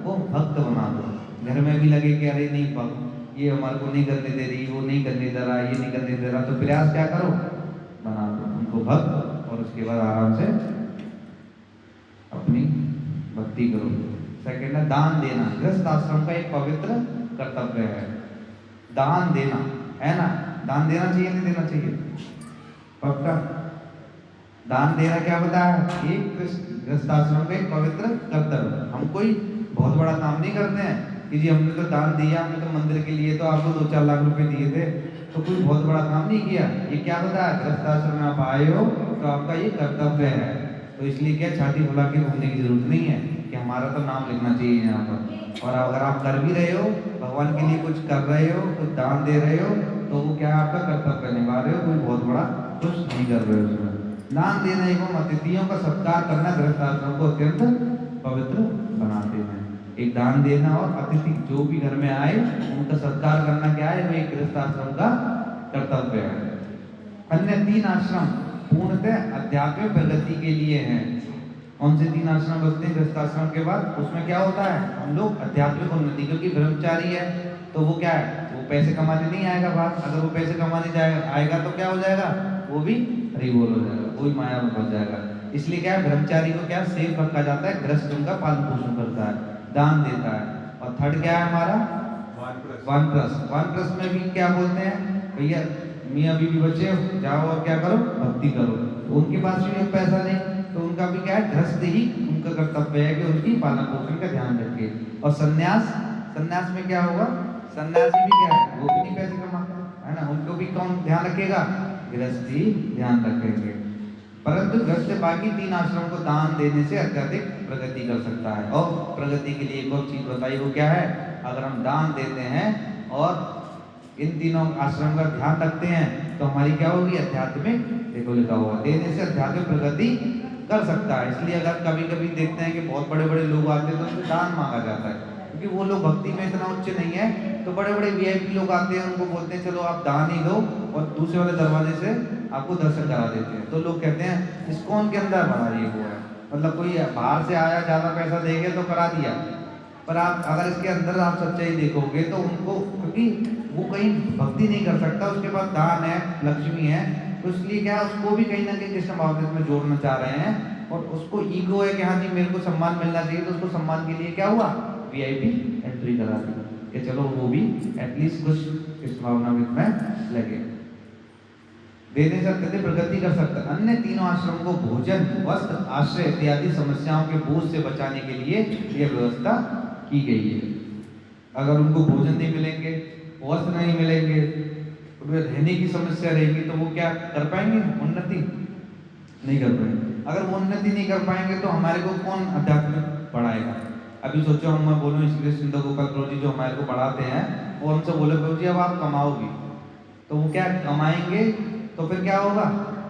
वो भक्त बना दो। घर में भी लगे कि अरे नहीं भक्त ये हमारे को नहीं करने दे रही, वो नहीं करने दे रहा, ये नहीं करने दे रहा, तो प्रयास क्या करो, बना दो उनको भक्त, और उसके बाद आराम से अपनी भक्ति करो। सेकंड है दान देना। गृहस्थ आश्रम का एक पवित्र कर्तव्य है दान देना, है ना। दान देना चाहिए नहीं देना चाहिए, पक्का। दान देना क्या बताया, एक गृहस्थ आश्रम का एक पवित्र कर्तव्य। हम कोई बहुत बड़ा काम नहीं करते हैं कि जी हमने तो दान दिया, हमने तो मंदिर के लिए तो आपको 2-4 लाख रुपए दिए थे, तो कोई बहुत बड़ा काम नहीं किया। ये क्या बताया, गृहस्थ आश्रम में आप आए हो तो आपका ये कर्तव्य है। तो इसलिए क्या छाती फुला के घूमने की जरूरत नहीं है कि हमारा तो नाम लिखना चाहिए यहाँ पर। और अगर आप कर भी रहे हो, भगवान के लिए कुछ कर रहे हो, कुछ दान दे रहे हो, तो वो क्या आपका कर्तव्य निभा रहे हो, कोई बहुत बड़ा कुछ नहीं कर रहे हो उसमें। दान देने एवं अतिथियों का सत्कार करना गृहस्थ आश्रम को अत्यंत पवित्र बनाते हैं। एक दान देना और अतिथि जो भी घर में आए उनका सत्कार करना क्या है, वो एक गृहस्थ आश्रम का कर्तव्य है। अन्य 3 आश्रम पूर्णतः आध्यात्मिक प्रगति के लिए हैं। कौन से 3 आश्रम बचते हैं गृहस्थ आश्रम के बाद, उसमें क्या होता है, हम लोग आध्यात्मिक उन्नति, क्योंकि ब्रह्मचारी है तो वो क्या है, वो पैसे कमाने नहीं आएगा बाहर। अगर वो पैसे कमाने आएगा तो क्या हो जाएगा, वो भी हरि बोल हो जाएगा, वही माया में फंस जाएगा। इसलिए क्या है, ब्रह्मचारी को क्या सेफ रखा जाता है, गृहस्थ उनका पालन पोषण करता है, दान देता है। और थर्ड क्या है हमारा, वानप्रस्थ में भी क्या बोलते हैं, भैया मियाँ बीवी बच्चे जाओ और क्या करो, भक्ति करो। तो उनके पास भी पैसा नहीं, तो उनका भी क्या है, गृहस्थ ही उनका कर्तव्य है कि उनकी पालन पोषण का ध्यान रखे। और संन्यास में क्या होगा, सन्यासी भी क्या है, वो भी नहीं पैसे कमाता है ना, उनको भी कौन ध्यान रखेगा, गृहस्थ ही ध्यान रखेंगे। परंतु गृहस्थ बाकी 3 आश्रम को दान देने से अत्यधिक प्रगति कर सकता है। और प्रगति के लिए एक और चीज बताई, वो क्या है, अगर हम दान देते हैं और इन तीनों आश्रम का ध्यान रखते हैं तो हमारी क्या होगी, आध्यात्मिक, देखो लिखा हुआ देने से आध्यात्मिक प्रगति कर सकता है। इसलिए अगर कभी कभी देखते हैं कि बहुत बड़े बड़े लोग आते हैं तो उनको दान मांगा जाता है, क्योंकि वो लोग भक्ति में इतना उच्च नहीं है। तो बड़े बड़े VIP लोग आते हैं, उनको बोलते हैं चलो आप दान ही दो, और दूसरे वाले दरवाजे से आपको दर्शन करा देते हैं। तो लोग कहते हैं इस्कॉन के अंदर बड़ा ये हुआ है, मतलब कोई बाहर से आया ज़्यादा पैसा देंगे तो करा दिया, पर आप अगर इसके अंदर आप सच्चाई देखोगे तो उनको, क्योंकि वो कहीं भक्ति नहीं कर सकता, उसके पास दान है, लक्ष्मी है, तो इसलिए क्या उसको भी कहीं ना कहीं कृष्ण भावना में जोड़ना चाह रहे हैं। और उसको ईगो है कि हाँ जी मेरे को सम्मान मिलना चाहिए, तो उसको सम्मान के लिए क्या हुआ, VIP एंट्री करा दी कि चलो वो भी एटलीस्ट कुछ कृष्ण भावना में लगे। देने से अत्यधिक प्रगति कर सकता है। अन्य 3 आश्रम को भोजन, वस्त्र, आश्रय इत्यादि समस्याओं के बोझ से बचाने के लिए यह व्यवस्था की गई है। अगर उनको भोजन नहीं मिलेंगे, वस्त्र नहीं मिलेंगे, रहने की समस्या रहेगी, तो वो क्या कर पाएंगे, उन्नति नहीं कर पाएंगे। अगर वो उन्नति नहीं कर पाएंगे तो हमारे को कौन अध्यात्म पढ़ाएगा। अभी सोचो हम, मैं बोलूँ इसलिए सुंदर गोपाल प्रभु जी जो हमारे को पढ़ाते हैं, वो हमसे बोले प्रभु जी अब आप कमाओगे, तो वो क्या कमाएंगे, तो फिर क्या होगा,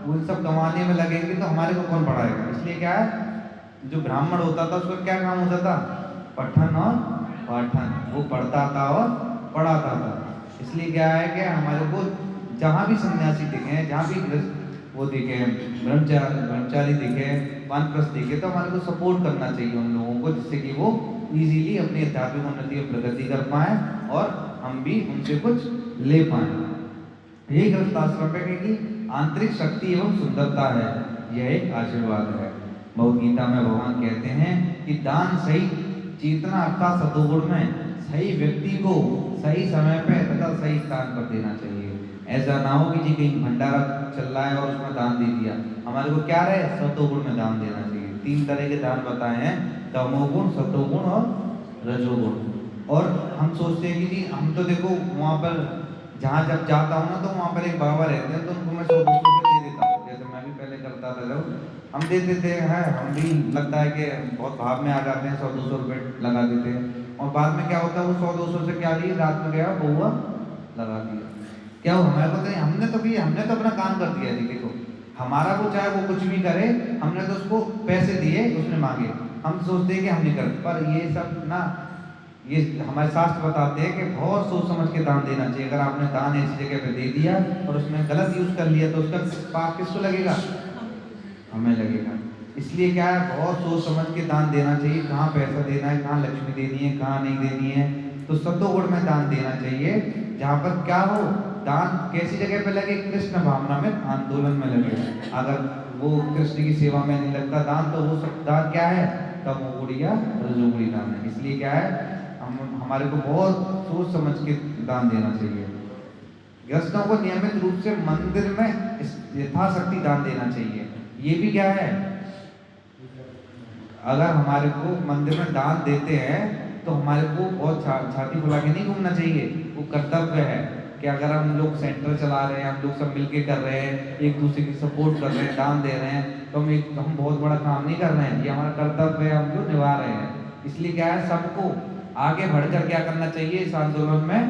वो सब कमाने में लगेंगे, तो हमारे को कौन पढ़ाएगा। इसलिए क्या है, जो ब्राह्मण होता था उसका क्या काम होता था, पठन और पाठन, वो पढ़ता था और पढ़ाता था। इसलिए क्या है कि हमारे को जहाँ भी सन्यासी दिखे, जहाँ भी वो दिखे, ब्रह्मचारी दिखे, वानप्रस्थ दिखे, तो हमारे को सपोर्ट करना चाहिए उन लोगों को, जिससे कि वो इजीली अपनी आध्यात्मिक उन्नति में प्रगति कर पाए और हम भी उनसे कुछ ले पाए। यही गृहस्थ आश्रम है कि आंतरिक शक्ति एवं सुंदरता है, यह एक आशीर्वाद है। भगवद गीता में भगवान कहते हैं कि दान सही चेतना अर्थात सतोगुण में सही व्यक्ति को सही समय पे तथा सही स्थान पर देना चाहिए। ऐसा ना हो कि जी कहीं भंडारा चल रहा है और उसमें दान दे दिया। हमारे को क्या रहे, सतोगुण में दान देना चाहिए। 3 तरह के दान बताए हैं, तमोगुण, सतोगुण और रजोगुण। और हम सोचते हैं कि जी हम तो देखो वहाँ पर जहाँ जब जाता हूँ ना, तो वहाँ पर एक बाबा रहते हैं, तो उनको मैं 100-200 रुपये दे देता हूँ, जैसे मैं भी पहले करता था। जब हम दे देते हैं, हम भी लगता है कि बहुत भाव में आ जाते हैं, 100-200 रुपये लगा देते हैं, और बाद में क्या होता है, वो 100-200 से क्या लिए, रात में गया बहुआ लगा दिया। क्या हो, हमारे को तो हमने तो अपना काम कर दिया जी। देखो हमारा को चाहे वो कुछ भी करे, हमने तो उसको पैसे दिए, उसने मांगे, हम सोचते हैं कि हम नहीं करते। पर ये सब ना, ये हमारे शास्त्र बताते हैं कि बहुत सोच समझ के दान देना चाहिए। अगर आपने दान ऐसी जगह पे दे दिया और उसमें गलत यूज कर लिया तो उसका पाप किसको लगेगा, हमें लगेगा। इसलिए क्या है, बहुत सोच समझ के दान देना चाहिए, कहाँ पैसा देना है, कहाँ लक्ष्मी देनी है, कहाँ नहीं देनी है। तो सत्वगुण में दान देना चाहिए, जहाँ पर क्या हो, दान कैसी जगह पे लगे, कृष्ण भावना में, आंदोलन में लगे। अगर वो कृष्ण की सेवा में नहीं लगता दान, तो वो सब दान क्या है, तमोगुणी या रजोगुणी दान है। इसलिए क्या है, हमारे को बहुत सोच समझ के दान देना चाहिए। गृहस्थों को नियमित रूप से मंदिर में यथाशक्ति दान देना चाहिए। ये भी क्या है, अगर हमारे को मंदिर में दान देते हैं तो हमारे को बहुत छाती फुला के नहीं घूमना चाहिए। वो कर्तव्य है कि अगर हम लोग सेंटर चला रहे हैं, हम लोग सब मिलके कर रहे हैं, एक दूसरे की सपोर्ट कर रहे हैं, दान दे रहे हैं, तो हम बहुत बड़ा काम नहीं कर रहे हैं। ये हमारा कर्तव्य है, हम जो निभा रहे हैं। इसलिए क्या है, सबको आगे बढ़कर क्या करना चाहिए, इस आंदोलन में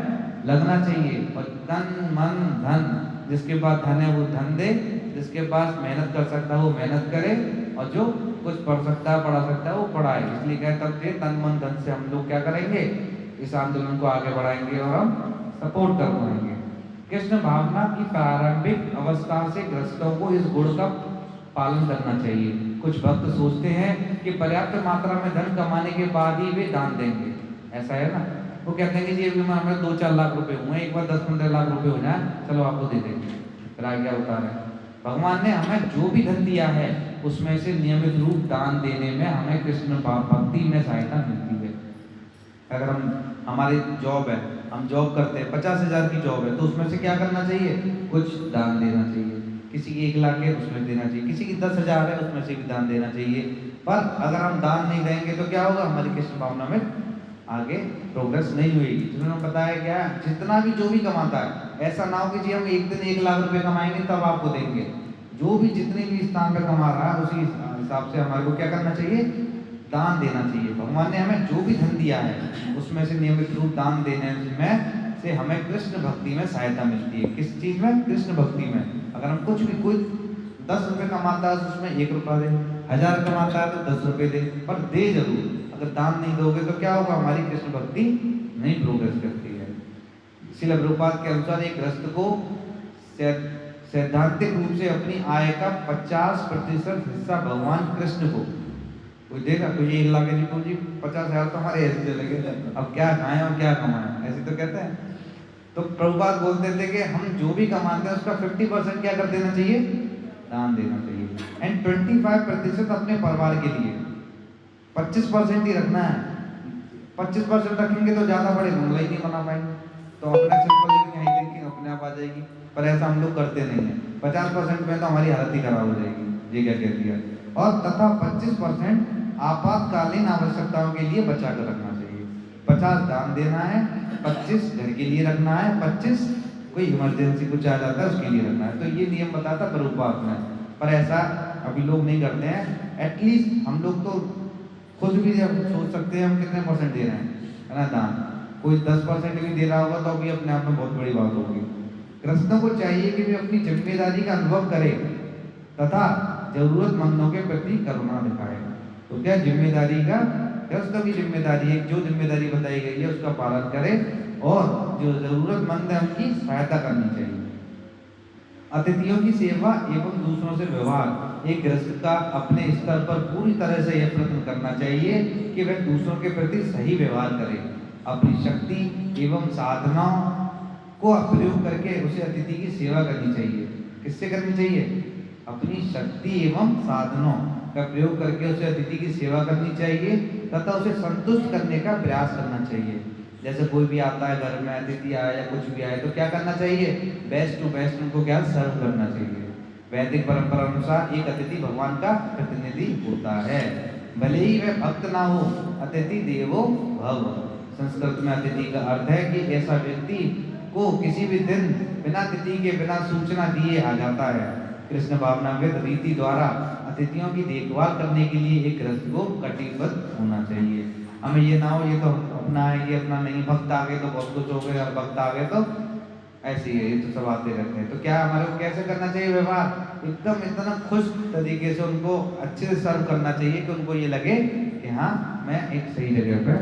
लगना चाहिए। और तन मन धन, जिसके पास धन है वो धन दे, जिसके पास मेहनत कर सकता है वो मेहनत करे, और जो कुछ पढ़ सकता है पढ़ा सकता है वो पढ़ाए। इसलिए क्या, तब से तन मन धन से हम लोग क्या करेंगे, इस आंदोलन को आगे बढ़ाएंगे और हम सपोर्ट कर पाएंगे। कृष्ण भावना की प्रारंभिक अवस्था से ग्रस्तों को इस गुण का पालन करना चाहिए। कुछ भक्त सोचते हैं कि पर्याप्त मात्रा में धन कमाने के बाद ही वे दान देंगे, ऐसा है ना। वो कहते हैं कि जी अभी हमें 2-4 लाख रुपए हुए, एक बार 10-15 लाख रुपए हो जाए, चलो आपको दे देंगे। फिर आगे होता है, भगवान ने हमें जो भी धन दिया है उसमें से नियमित रूप दान देने में हमें कृष्ण भक्ति में सहायता मिलती है। अगर हमारी जॉब है, हम जॉब करते हैं, 50,000 की जॉब है, तो उसमें से क्या करना चाहिए, कुछ दान देना चाहिए। किसी की 1 लाख है उसमें देना चाहिए, किसी की 10,000 है उसमें से भी दान देना चाहिए। पर अगर हम दान नहीं देंगे तो क्या होगा, हमारी कृष्ण भावना में आगे प्रोग्रेस नहीं हुई। जिन्होंने बताया क्या, जितना भी जो भी कमाता है, ऐसा ना हो कि जी हम एक दिन 1 लाख रुपए कमाएंगे तब आपको देंगे। जो भी जितने भी स्थान पे कमा रहा है उसी हिसाब से हमारे को क्या करना चाहिए, दान देना चाहिए। भगवान ने हमें जो भी धन दिया है उसमें से नियमित रूप दान देने में से हमें कृष्ण भक्ति में सहायता मिलती है। किस चीज़ में, कृष्ण भक्ति में। अगर हम कुछ भी, कोई 10 रुपये कमाता है तो उसमें 1 रुपया दे, 1000 कमाता है तो 10 रुपये दे, पर दे जरूर। अगर दान नहीं दोगे तो क्या होगा, हमारी कृष्ण भक्ति नहीं प्रोग्रेस करती है। श्रील प्रभुपाद के अनुसार एक गृहस्थ को सैद्धांतिक रूप से अपनी आय का 50% हिस्सा भगवान कृष्ण को, कोई देगा, कोई 1 लाख जी 50,000 तो हमारे ऐसे चलेंगे, अब क्या खाएं और क्या कमाएं, ऐसे तो कहते हैं। तो प्रभुपाद बोलते थे कि हम जो भी कमाते हैं उसका 50% क्या कर देना चाहिए, दान देना चाहिए, एंड 25% अपने परिवार के लिए। 25% ही रखना है। 25% रखेंगे तो ज़्यादा बड़े बंगला ही नहीं बना पाएंगे, तो अपना सिंपल लिविंग हाई थिंकिंग अपने आप आ जाएगी। पर ऐसा हम लोग करते नहीं हैं। 50% में तो हमारी हालत ही खराब हो जाएगी, ये क्या कहती है। और तथा 25% आपातकालीन आवश्यकताओं के लिए बचा कर रखना चाहिए। 50 दान देना है, 25 घर के लिए रखना है, 25 कोई इमरजेंसी कुछ आ जाता है उसके लिए रखना है। तो ये नियम बताता प्रभुपाद ने, पर ऐसा अभी लोग नहीं करते हैं। एटलीस्ट हम लोग तो खुद भी सोच सकते हैं हम कितने % दे रहे हैं, है ना दान। कोई 10% भी दे रहा होगा तो अभी अपने आप में बहुत बड़ी बात होगी। गृहस्थों को चाहिए कि वे अपनी जिम्मेदारी का अनुभव करें तथा जरूरतमंदों के प्रति करुणा दिखाएं। तो क्या जिम्मेदारी का, गृहस्थों की जिम्मेदारी है, जो जिम्मेदारी बताई गई है उसका पालन करें और जो जरूरतमंद है उनकी सहायता करनी चाहिए। अतिथियों की सेवा एवं दूसरों से व्यवहार। एक गृहस्थ का अपने स्तर पर पूरी तरह से यह प्रयत्न करना चाहिए कि वह दूसरों के प्रति सही व्यवहार करे। अपनी शक्ति एवं साधनाओं को प्रयोग करके उसे अतिथि की सेवा करनी चाहिए। किससे करनी चाहिए, अपनी शक्ति एवं साधनों का प्रयोग करके उसे अतिथि की सेवा करनी चाहिए तथा उसे संतुष्ट करने का प्रयास करना चाहिए। जैसे कोई भी आता है घर में, अतिथि आया या कुछ भी आए, तो क्या करना चाहिए, बेस्ट टू बेस्ट उनको क्या सर्व करना चाहिए। वैदिक परंपरा अनुसार एक अतिथि भगवान का प्रतिनिधि होता है, भले ही वह भक्त ना हो। अतिथि देवो भव। संस्कृत में अतिथि का अर्थ है कि ऐसा व्यक्ति को किसी भी दिन बिना तिथि के बिना सूचना दिए आ जाता है। कृष्ण भावनाविद रीति द्वारा अतिथियों की देखभाल करने के लिए एक गृहस्थ को कटिबद्ध होना चाहिए। हमें ये ना हो ये तो अपना है, ये अपना नहीं, भक्त आ गए तो बहुत कुछ हो गए और भक्त आ गए तो ऐसे ही है, ये तो सब आते रहते हैं। तो क्या हमारे को कैसे करना चाहिए व्यवहार, एकदम इतना खुश तरीके से उनको अच्छे से सर्व करना चाहिए कि उनको ये लगे कि हाँ मैं एक सही जगह पर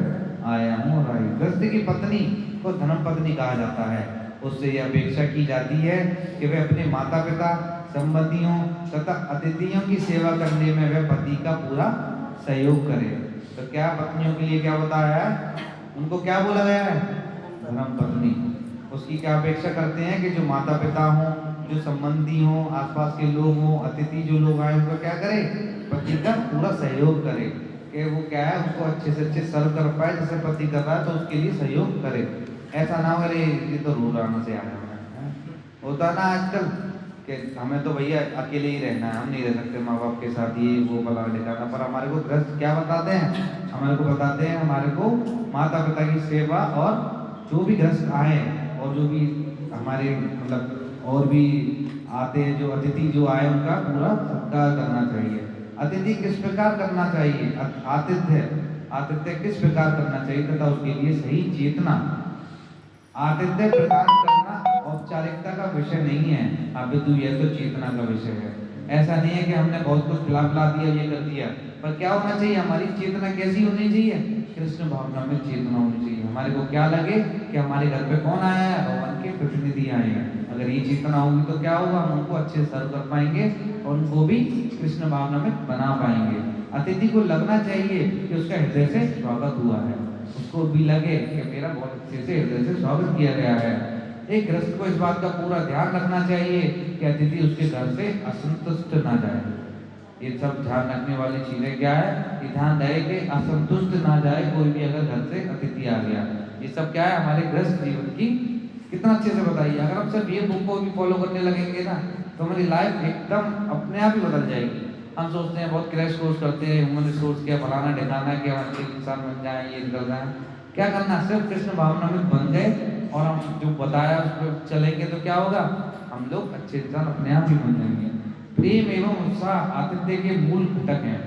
आया हूँ और आई। गृहस्थ की पत्नी को धर्म पत्नी कहा जाता है। उससे यह अपेक्षा की जाती है कि वह अपने माता पिता, संबंधियों तथा अतिथियों की सेवा करने में वह पति का पूरा सहयोग करे। तो क्या पत्नियों के लिए क्या बताया है? उनको क्या बोला गया है? धर्म पत्नी। उसकी क्या अपेक्षा करते हैं कि जो माता पिता हों, जो संबंधी हों, आसपास के लोग हों, अतिथि जो लोग आए उनको क्या करे? पति का पूरा सहयोग करे कि वो क्या है, उसको अच्छे से अच्छे सर्व कर पाए। जैसे पति कर रहा है तो उसके लिए सहयोग करे। ऐसा ना करे ये तो रोजाना से आया है। होता ना आजकल कि हमें तो भैया अकेले ही रहना है, हम नहीं रह सकते माँ बाप के साथ, ये वो बला दिखाना। पर हमारे को गृहस्थ क्या बताते हैं? हमारे को बताते हैं हमारे को माता पिता की सेवा, और जो भी गृहस्थ आए और जो भी हमारे मतलब और भी आते हैं, जो अतिथि जो आए उनका पूरा सत्कार करना चाहिए। अतिथि किस प्रकार करना चाहिए? आतिथ्य किस प्रकार करना चाहिए तथा उसके लिए सही चेतना। आतिथ्य प्रदान करना औपचारिकता का विषय नहीं है, अपितु यह तो चेतना का विषय है। ऐसा नहीं है कि हमने बहुत कुछ खिला दिया, ये कर दिया, पर क्या होना चाहिए? हमारी चेतना कैसी होनी चाहिए? कृष्ण भावना में चेतना होनी चाहिए। हमारे को क्या लगे कि हमारे घर पे कौन आया है? भगवान के प्रतिनिधि आए हैं। अगर ये चेतना होगी तो क्या होगा? हम उनको अच्छे से सर्व कर पाएंगे और उनको भी कृष्ण भावना में बना पाएंगे। अतिथि को लगना चाहिए कि उसका हृदय से स्वागत हुआ है, उसको भी लगे कि मेरा बहुत अच्छे से हृदय से स्वागत किया गया है। एक गृहस्थ को इस बात का पूरा ध्यान रखना चाहिए कि अतिथि उसके घर से असंतुष्ट ना जाए। ये सब ध्यान रखने वाली चीजें क्या है? ये ध्यान रहे कि असंतुष्ट ना जाए कोई भी अगर घर से अतिथि आ गया। ये सब क्या है? हमारे गृहस्थ जीवन की कितना अच्छे से बताइए। अगर हम सिर्फ ये बुक को भी फॉलो करने लगेंगे ना तो हमारी लाइफ एकदम अपने आप ही बदल जाएगी। हम सोचते हैं बहुत क्रैश कोर्स करते हैं, ह्यूमन रिसोर्स क्या फलाना ढिकाना कि हम अच्छे इंसान बन जाएं, ये कर जाएं। क्या करना? सिर्फ कृष्ण भावना में बन गए और हम जो बताया उस पर चलेंगे तो क्या होगा? हम लोग अच्छे इंसान अपने आप ही बन जाएंगे। प्रेम एवं उत्साह आतिथ्य के मूल घटक हैं।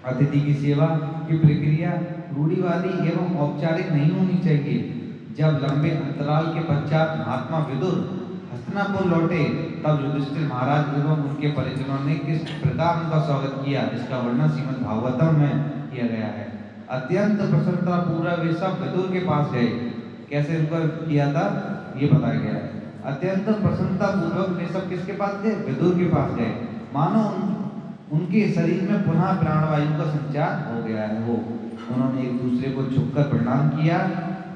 अतिथि की सेवा की प्रक्रिया रूढ़िवादी एवं औपचारिक नहीं होनी चाहिए। जब लंबे अंतराल के पश्चात महात्मा विदुर हस्तिनापुर लौटे तब युधिष्ठिर महाराज एवं उनके परिजनों ने किस प्रकार उनका स्वागत किया, इसका वर्णन श्रीमद् भागवतम में किया गया है। अत्यंत प्रसन्नता पूर्वक वे सब विदुर के पास गए। कैसे उनका किया था ये बताया गया है। अत्यंत प्रसन्नता पूर्वक वे सब किसके पास गए? विदुर के पास गए। मानो उनके शरीर में पुनः प्राणवायु का संचार हो गया है। वो उन्होंने एक दूसरे को झुककर प्रणाम किया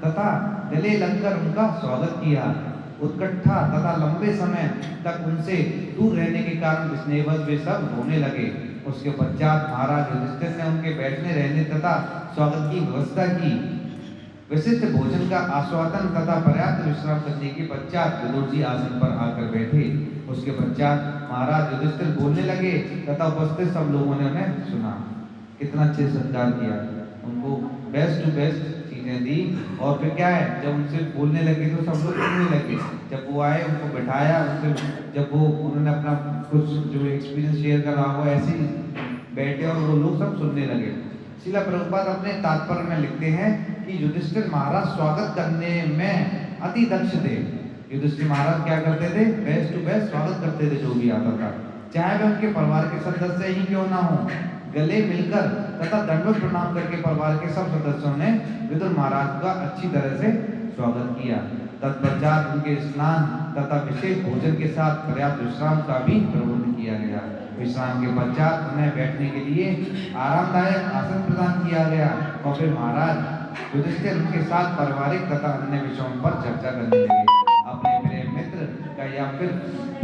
तथा गले लगकर उनका स्वागत किया। उत्कंठा तथा लंबे समय तक उनसे दूर रहने के कारण स्नेहवश वे सब रोने लगे। उसके पश्चात महाराज युधिष्ठिर ने उनके बैठने रहने तथा स्वागत की व्यवस्था की। विशिष्ट भोजन का आस्वादन तथा पर्याप्त विश्राम करने के पश्चात विदुर जी आसन पर आकर बैठे। उसके पश्चात महाराज युधिष्ठिर बोलने लगे तथा उपस्थित सब लोगों ने उन्हें सुना। कितना अच्छे सत्कार किया, उनको बेस्ट टू बेस्ट चीजें दी। और फिर क्या है, जब उनसे बोलने लगे तो सब लोग सुनने लगे। जब वो आए उनको बैठाया, उनसे जब वो उन्होंने अपना कुछ जो एक्सपीरियंस शेयर कर रहा हो ऐसे ही बैठे और वो लोग सब सुनने लगे। श्रील प्रभुपाद अपने तात्पर्य में लिखते हैं कि युधिष्ठिर महाराज स्वागत करने में अति दक्ष थे। युधिष्ठिर महाराज क्या करते थे? बेस्ट टू बेस्ट स्वागत करते थे जो भी आता था, चाहे वह उनके परिवार के सदस्य ही क्यों ना हो। गले मिलकर तथा दंडवत प्रणाम करके परिवार के सब सदस्यों ने विदुर महाराज का अच्छी तरह से स्वागत किया। तत्पश्चात उनके स्नान तथा विशेष भोजन के साथ पर्याप्त विश्राम का भी प्रबंध किया गया। विश्राम के पश्चात उन्हें बैठने के लिए आरामदायक आसन प्रदान किया गया और फिर महाराज युधिष्ठिर उनके साथ पारिवारिक तथा अन्य विषयों पर चर्चा करने लगे। अपने प्रिय मित्र का या फिर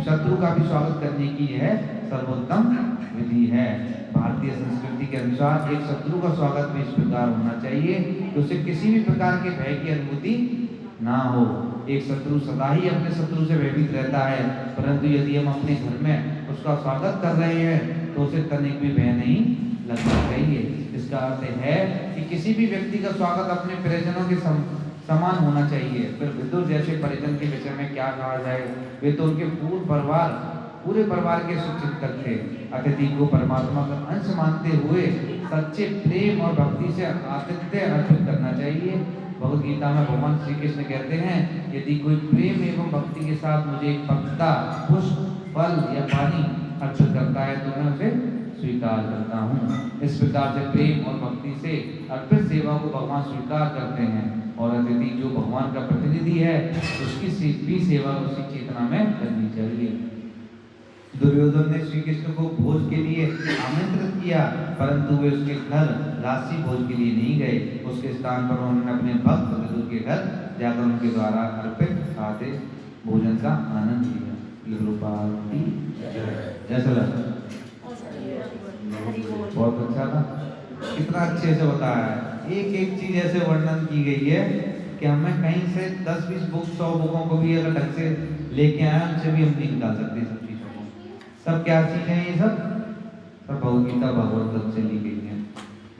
शत्रु का भी स्वागत करने की यह सर्वोत्तम विधि है। भारतीय संस्कृति के अनुसार एक शत्रु का स्वागत भी इस प्रकार होना चाहिए कि उसे किसी भी प्रकार के भय की अनुभूति ना हो। एक शत्रु सदा ही अपने शत्रु से भयभीत रहता है, परंतु यदि हम अपने घर में उसका स्वागत कर रहे हैं तो उसे तनिक भी भय नहीं लगना चाहिए। इसका अर्थ है कि किसी भी व्यक्ति का स्वागत अपने परिजनों के समान होना चाहिए। फिर विदुर जैसे परिजन के विषय में क्या कहा जाए, वे तो उनके पूरे परिवार के सुचिंतक थे। अतिथि को परमात्मा का अंश मानते हुए सच्चे प्रेम और भक्ति से आतिथ्य अर्पित करना चाहिए। भगवद गीता में भगवान श्री कृष्ण कहते हैं, यदि कोई प्रेम एवं भक्ति के साथ मुझे एक पत्ता, पुष्प, फल या पानी अर्पित करता है तो मैं उसे स्वीकार करता हूँ। इस प्रकार से प्रेम और भक्ति से अर्पित सेवा को भगवान स्वीकार करते हैं और अतिथि जो भगवान का प्रतिनिधि है उसकी भी सेवा उसी चेतना में करनी चाहिए। दुर्योधन ने श्री कृष्ण को भोज के लिए आमंत्रित किया, परंतु वे उसके घर राशि भोज के लिए नहीं गए। उसके स्थान पर उन्होंने अपने भक्त विदुर के घर जाकर उनके द्वारा अर्पित सादे भोजन का आनंद लिया। कैसा लगा? बहुत अच्छा था। कितना अच्छे से बताया है, एक एक चीज ऐसे वर्णन की गई है कि हमें कहीं से 10-20 बुक 100 बुकों को भी अगर ढंग से लेके आए, उनसे भी हम नहीं निकाल सकते सब चीज़ों को। सब क्या चीज़ें हैं ये सब भगवद्गीता भगवत से ली गई है।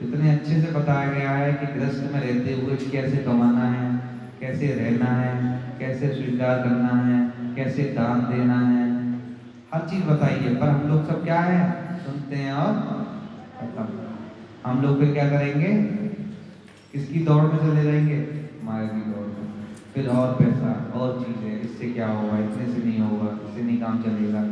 इतने अच्छे से बताया गया है कि गृहस्थ में रहते हुए कैसे कमाना है, कैसे रहना है, कैसे स्वीकार करना है, कैसे दान देना है, हर चीज़ बताई है। पर हम लोग सब क्या है, सुनते हैं और खत्म। हम लोग फिर क्या करेंगे, किसकी दौड़ में चले जाएंगे, माया की दौड़ में। फिर और पैसा और चीज़ें, इससे क्या होगा, इतने से नहीं होगा, इससे नहीं काम चलेगा।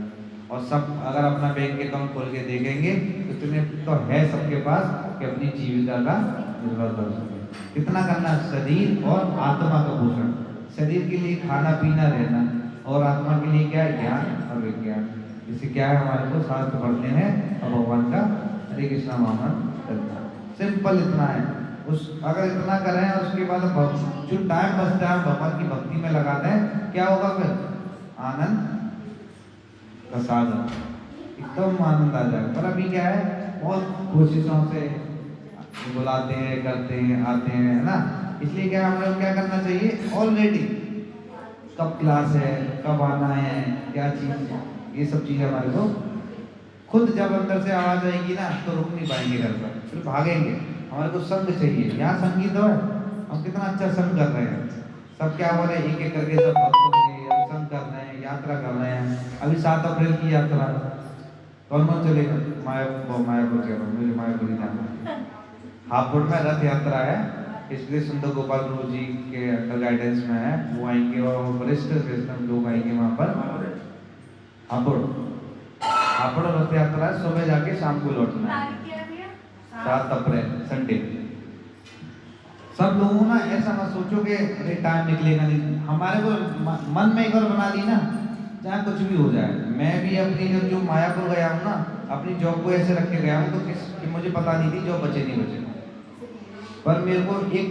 और सब अगर अपना बैंक अकाउंट खोल के देखेंगे तो इतने तो है सबके पास कि अपनी जीविका का निर्भर कर सके। कितना करना, शरीर और आत्मा का पोषण। शरीर के लिए खाना पीना रहना, और आत्मा के लिए क्या है, ज्ञान और विज्ञान। इससे क्या है, हमारे को शास्त्र पढ़ने हैं और भगवान का हरे कृष्णा नाम करना। सिंपल इतना है। उस अगर इतना करें और उसके बाद जो टाइम बचता है भगवान की भक्ति में लगाते हैं, क्या होगा फिर, आनंद का सागर, एकदम आनंद आ जाएगा। पर अभी क्या है, बहुत कोशिशों से बुलाते हैं, करते हैं, आते हैं, है ना। इसलिए क्या हमें क्या करना चाहिए, ऑलरेडी कब क्लास है, कब आना है, क्या चीज़ है, ये सब चीज़ें हमारे को खुद जब अंदर से आवाज आएगी ना तो रुक नहीं पाएंगे घर पर, फिर भागेंगे। हमारे को संग चाहिए। यहाँ संगीत है, हम कितना अच्छा संग कर रहे हैं। सब क्या हो रहे हैं, एक एक करके सब संग कर रहे हैं, यात्रा कर रहे हैं। अभी 7 अप्रैल की यात्रा, कौन कौन चलेगा, मायापुर कह रहा हूँ, मुझे मायापुर जाना है। हापुड़ में रथ यात्रा है, इसलिए सुंदर गोपाल गुरु जी के अंडर गाइडेंस में है, वो आएंगे और वरिष्ठ वैष्णव लोग आएंगे वहाँ पर। हापुड़ रथ यात्रा है, सुबह जाके शाम को लौटना है। 7 अप्रैल संडे। सब लोगों ना ऐसा मत सोचो कि अरे टाइम निकलेगा नहीं। हमारे को मन में एक बार बना ली ना, चाहे कुछ भी हो जाए। मैं भी अपनी जब जो मायापुर गया हूँ ना, अपनी जॉब को ऐसे रख के गया हूँ तो मुझे पता नहीं थी जॉब बचे नहीं बचे। पर मेरे को एक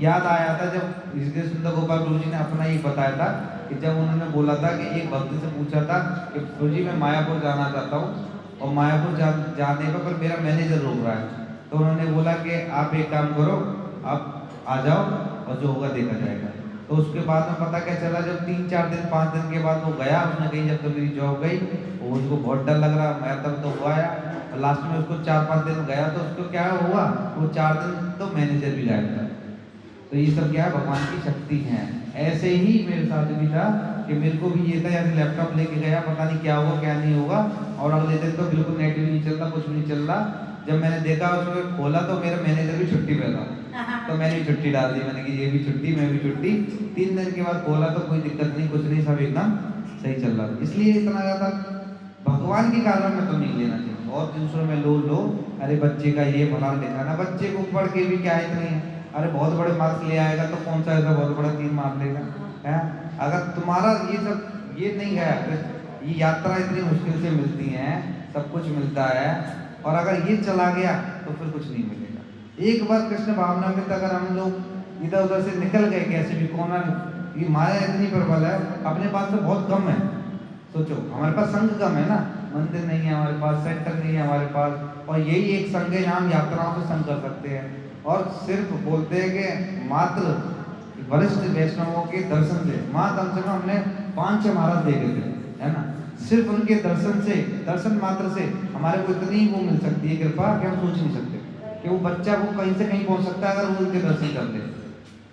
याद आया था जब इसके सुंदर गोपाल गुरु जी ने अपना ये बताया था कि जब उन्होंने बोला था कि एक भक्त से पूछा था कि गुरु जी मैं मायापुर जाना चाहता हूँ और मायापुर जाने पर मेरा मैनेजर रोक रहा है। तो उन्होंने बोला कि आप एक काम करो, आप आ जाओ और जो होगा देखा जाएगा। तो उसके बाद में पता क्या चला, जब 3-4 दिन 5 दिन के बाद वो गया, उसने कहीं जब तो मेरी जॉब गई, वो उसको बहुत डर लग रहा, मैं तब तो हुआ आया। और लास्ट में उसको 4-5 दिन गया तो उसको क्या हुआ, वो 4 दिन तो मैनेजर भी गायब था। तो ये सब क्या है, भगवान की शक्ति है। ऐसे ही मेरे साथ भी था कि मेरे को भी ये था, यार लैपटॉप लेके गया, पता नहीं क्या होगा क्या नहीं होगा, और अगले दिन तो बिल्कुल नेट भी नहीं चल रहा, कुछ भी नहीं चल रहा। जब मैंने देखा उसको खोला तो मेरा मैनेजर भी छुट्टी पे था, तो मैंने भी छुट्टी डाल दी। मैंने कि ये भी छुट्टी, मैं भी छुट्टी। 3 दिन के बाद खोला तो कोई दिक्कत नहीं, कुछ नहीं, सब एकदम सही चल रहा था। इसलिए इतना ज़्यादा भगवान के कारण में तो नहीं लेना चाहिए। और दूसरों में लो अरे बच्चे का ये फलाना दिखाना, बच्चे को पढ़ के भी क्या इतने, अरे बहुत बड़े मार्क्स ले आएगा तो कौन सा ऐसा बहुत बड़ा 3 मार्क्स लेगा है। अगर तुम्हारा ये सब ये नहीं है, ये यात्रा इतनी मुश्किल से मिलती है, सब कुछ मिलता है, और अगर ये चला गया तो फिर कुछ नहीं मिलेगा। एक बार कृष्ण भावना में अगर हम लोग इधर उधर से निकल गए कैसे भी, कोना ये माया इतनी प्रबल है, अपने पास तो बहुत कम है। सोचो हमारे पास संघ कम है ना, मंदिर नहीं है हमारे पास, सेंटर नहीं है हमारे पास, और यही एक संघ है जहाँ हम यात्राओं से संघ कर सकते हैं। और सिर्फ बोलते हैं कि मात्र वरिष्ठ वैष्णवों के दर्शन से, कम से कम हमने 5-6 महाराज देखे थे, है ना। सिर्फ उनके दर्शन से, दर्शन मात्र से हमारे को इतनी वो मिल सकती है कृपा कि हम सोच नहीं सकते कि वो बच्चा वो कहीं से कहीं पहुंच सकता है अगर वो उनके दर्शन कर ले।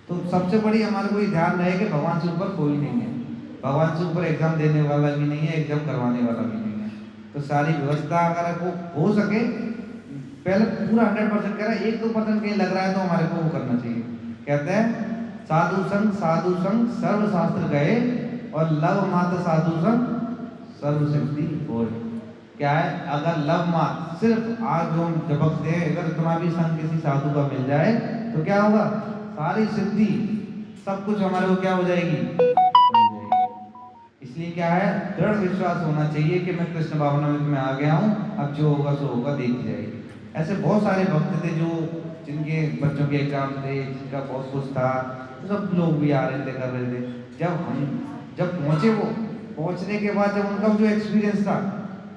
तो सबसे बड़ी हमारे को ये ध्यान रहे कि भगवान से ऊपर कोई नहीं है, भगवान से ऊपर एग्जाम देने वाला भी नहीं है, एग्जाम करवाने वाला भी नहीं है। तो सारी व्यवस्था अगर वो हो सके, पहले पूरा 100% करें, 1-2% कहीं लग रहा है तो हमारे को वो करना चाहिए। कहते हैं साधु संग सर्व शास्त्र गए, और लव मात्र साधु संग सर्व सिद्धि होए। क्या है, अगर लव मात्र सिर्फ आज जो हम जपकते हैं, अगर इतना भी संग किसी साधु का मिल जाए तो क्या होगा, सारी सिद्धि सब कुछ हमारे को क्या हो जाएगी। इसलिए क्या है, दृढ़ विश्वास होना चाहिए कि मैं कृष्ण भावनामृत में आ गया हूँ, अब जो होगा सो होगा, देखी जाएगी। ऐसे बहुत सारे भक्त थे जो जिनके बच्चों के एग्जाम थे, जिनका बहुत कुछ था, तो सब लोग भी आ रहे थे, कर रहे थे। जब पहुँचे, वो पहुँचने के बाद जब उनका जो एक्सपीरियंस था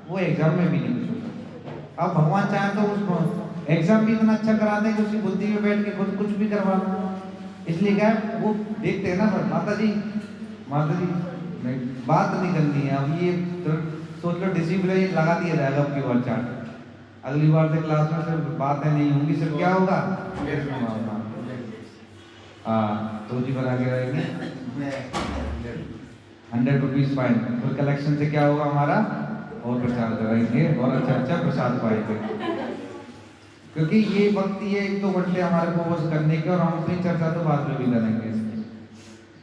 वो एग्जाम में भी नहीं कुछ हो सकता। अब भगवान चाहे तो उस एग्जाम भी इतना अच्छा करा दें कि उसकी बुद्धि में बैठ के खुद कुछ भी करवा दो। इसलिए क्या है, वो देखते हैं ना, माता जी नहीं, बात नहीं करनी है। अब ये तो सोच लो डिसिप्लिन लगा दिया जाएगा अब की बार चार्ट, अगली बार से क्लास में सिर्फ बातें नहीं होंगी, सिर्फ क्या होगा, हाँ, तो जी बना के रहेंगे 100 रुपीज फाइन। फिर कलेक्शन से क्या होगा हमारा, और प्रचार करेंगे और अच्छा प्रसाद पाएंगे। क्योंकि ये वक्त ये 1-2 घंटे हमारे को बस करने के, और हम अपनी चर्चा तो बाद में भी करेंगे।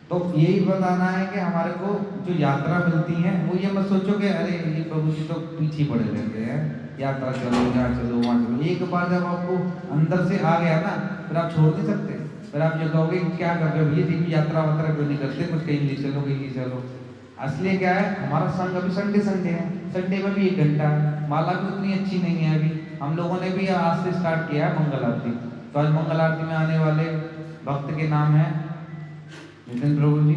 तो यही बताना है कि हमारे को जो यात्रा मिलती है वो ये मत सोचो कि अरे ये प्रभु जी तो पीछे पड़े रहते हैं, यात्रा चलो यहाँ चलो वहाँ चलो। एक बार जब आपको अंदर से आ गया ना, फिर आप छोड़ नहीं सकते। फिर आप ये कहोगे क्या कर रहे हो भैया जी, यात्रा वात्रा क्यों नहीं करते, कुछ कहीं ले चलो, कहीं चलो। असली क्या है, हमारा संघ अभी संडे है, संडे में भी 1 घंटा है। माला भी उतनी अच्छी नहीं है अभी, हम लोगों ने भी आज से स्टार्ट किया है मंगल आरती। तो आज मंगल आरती में आने वाले भक्त के नाम है नितिन प्रभु जी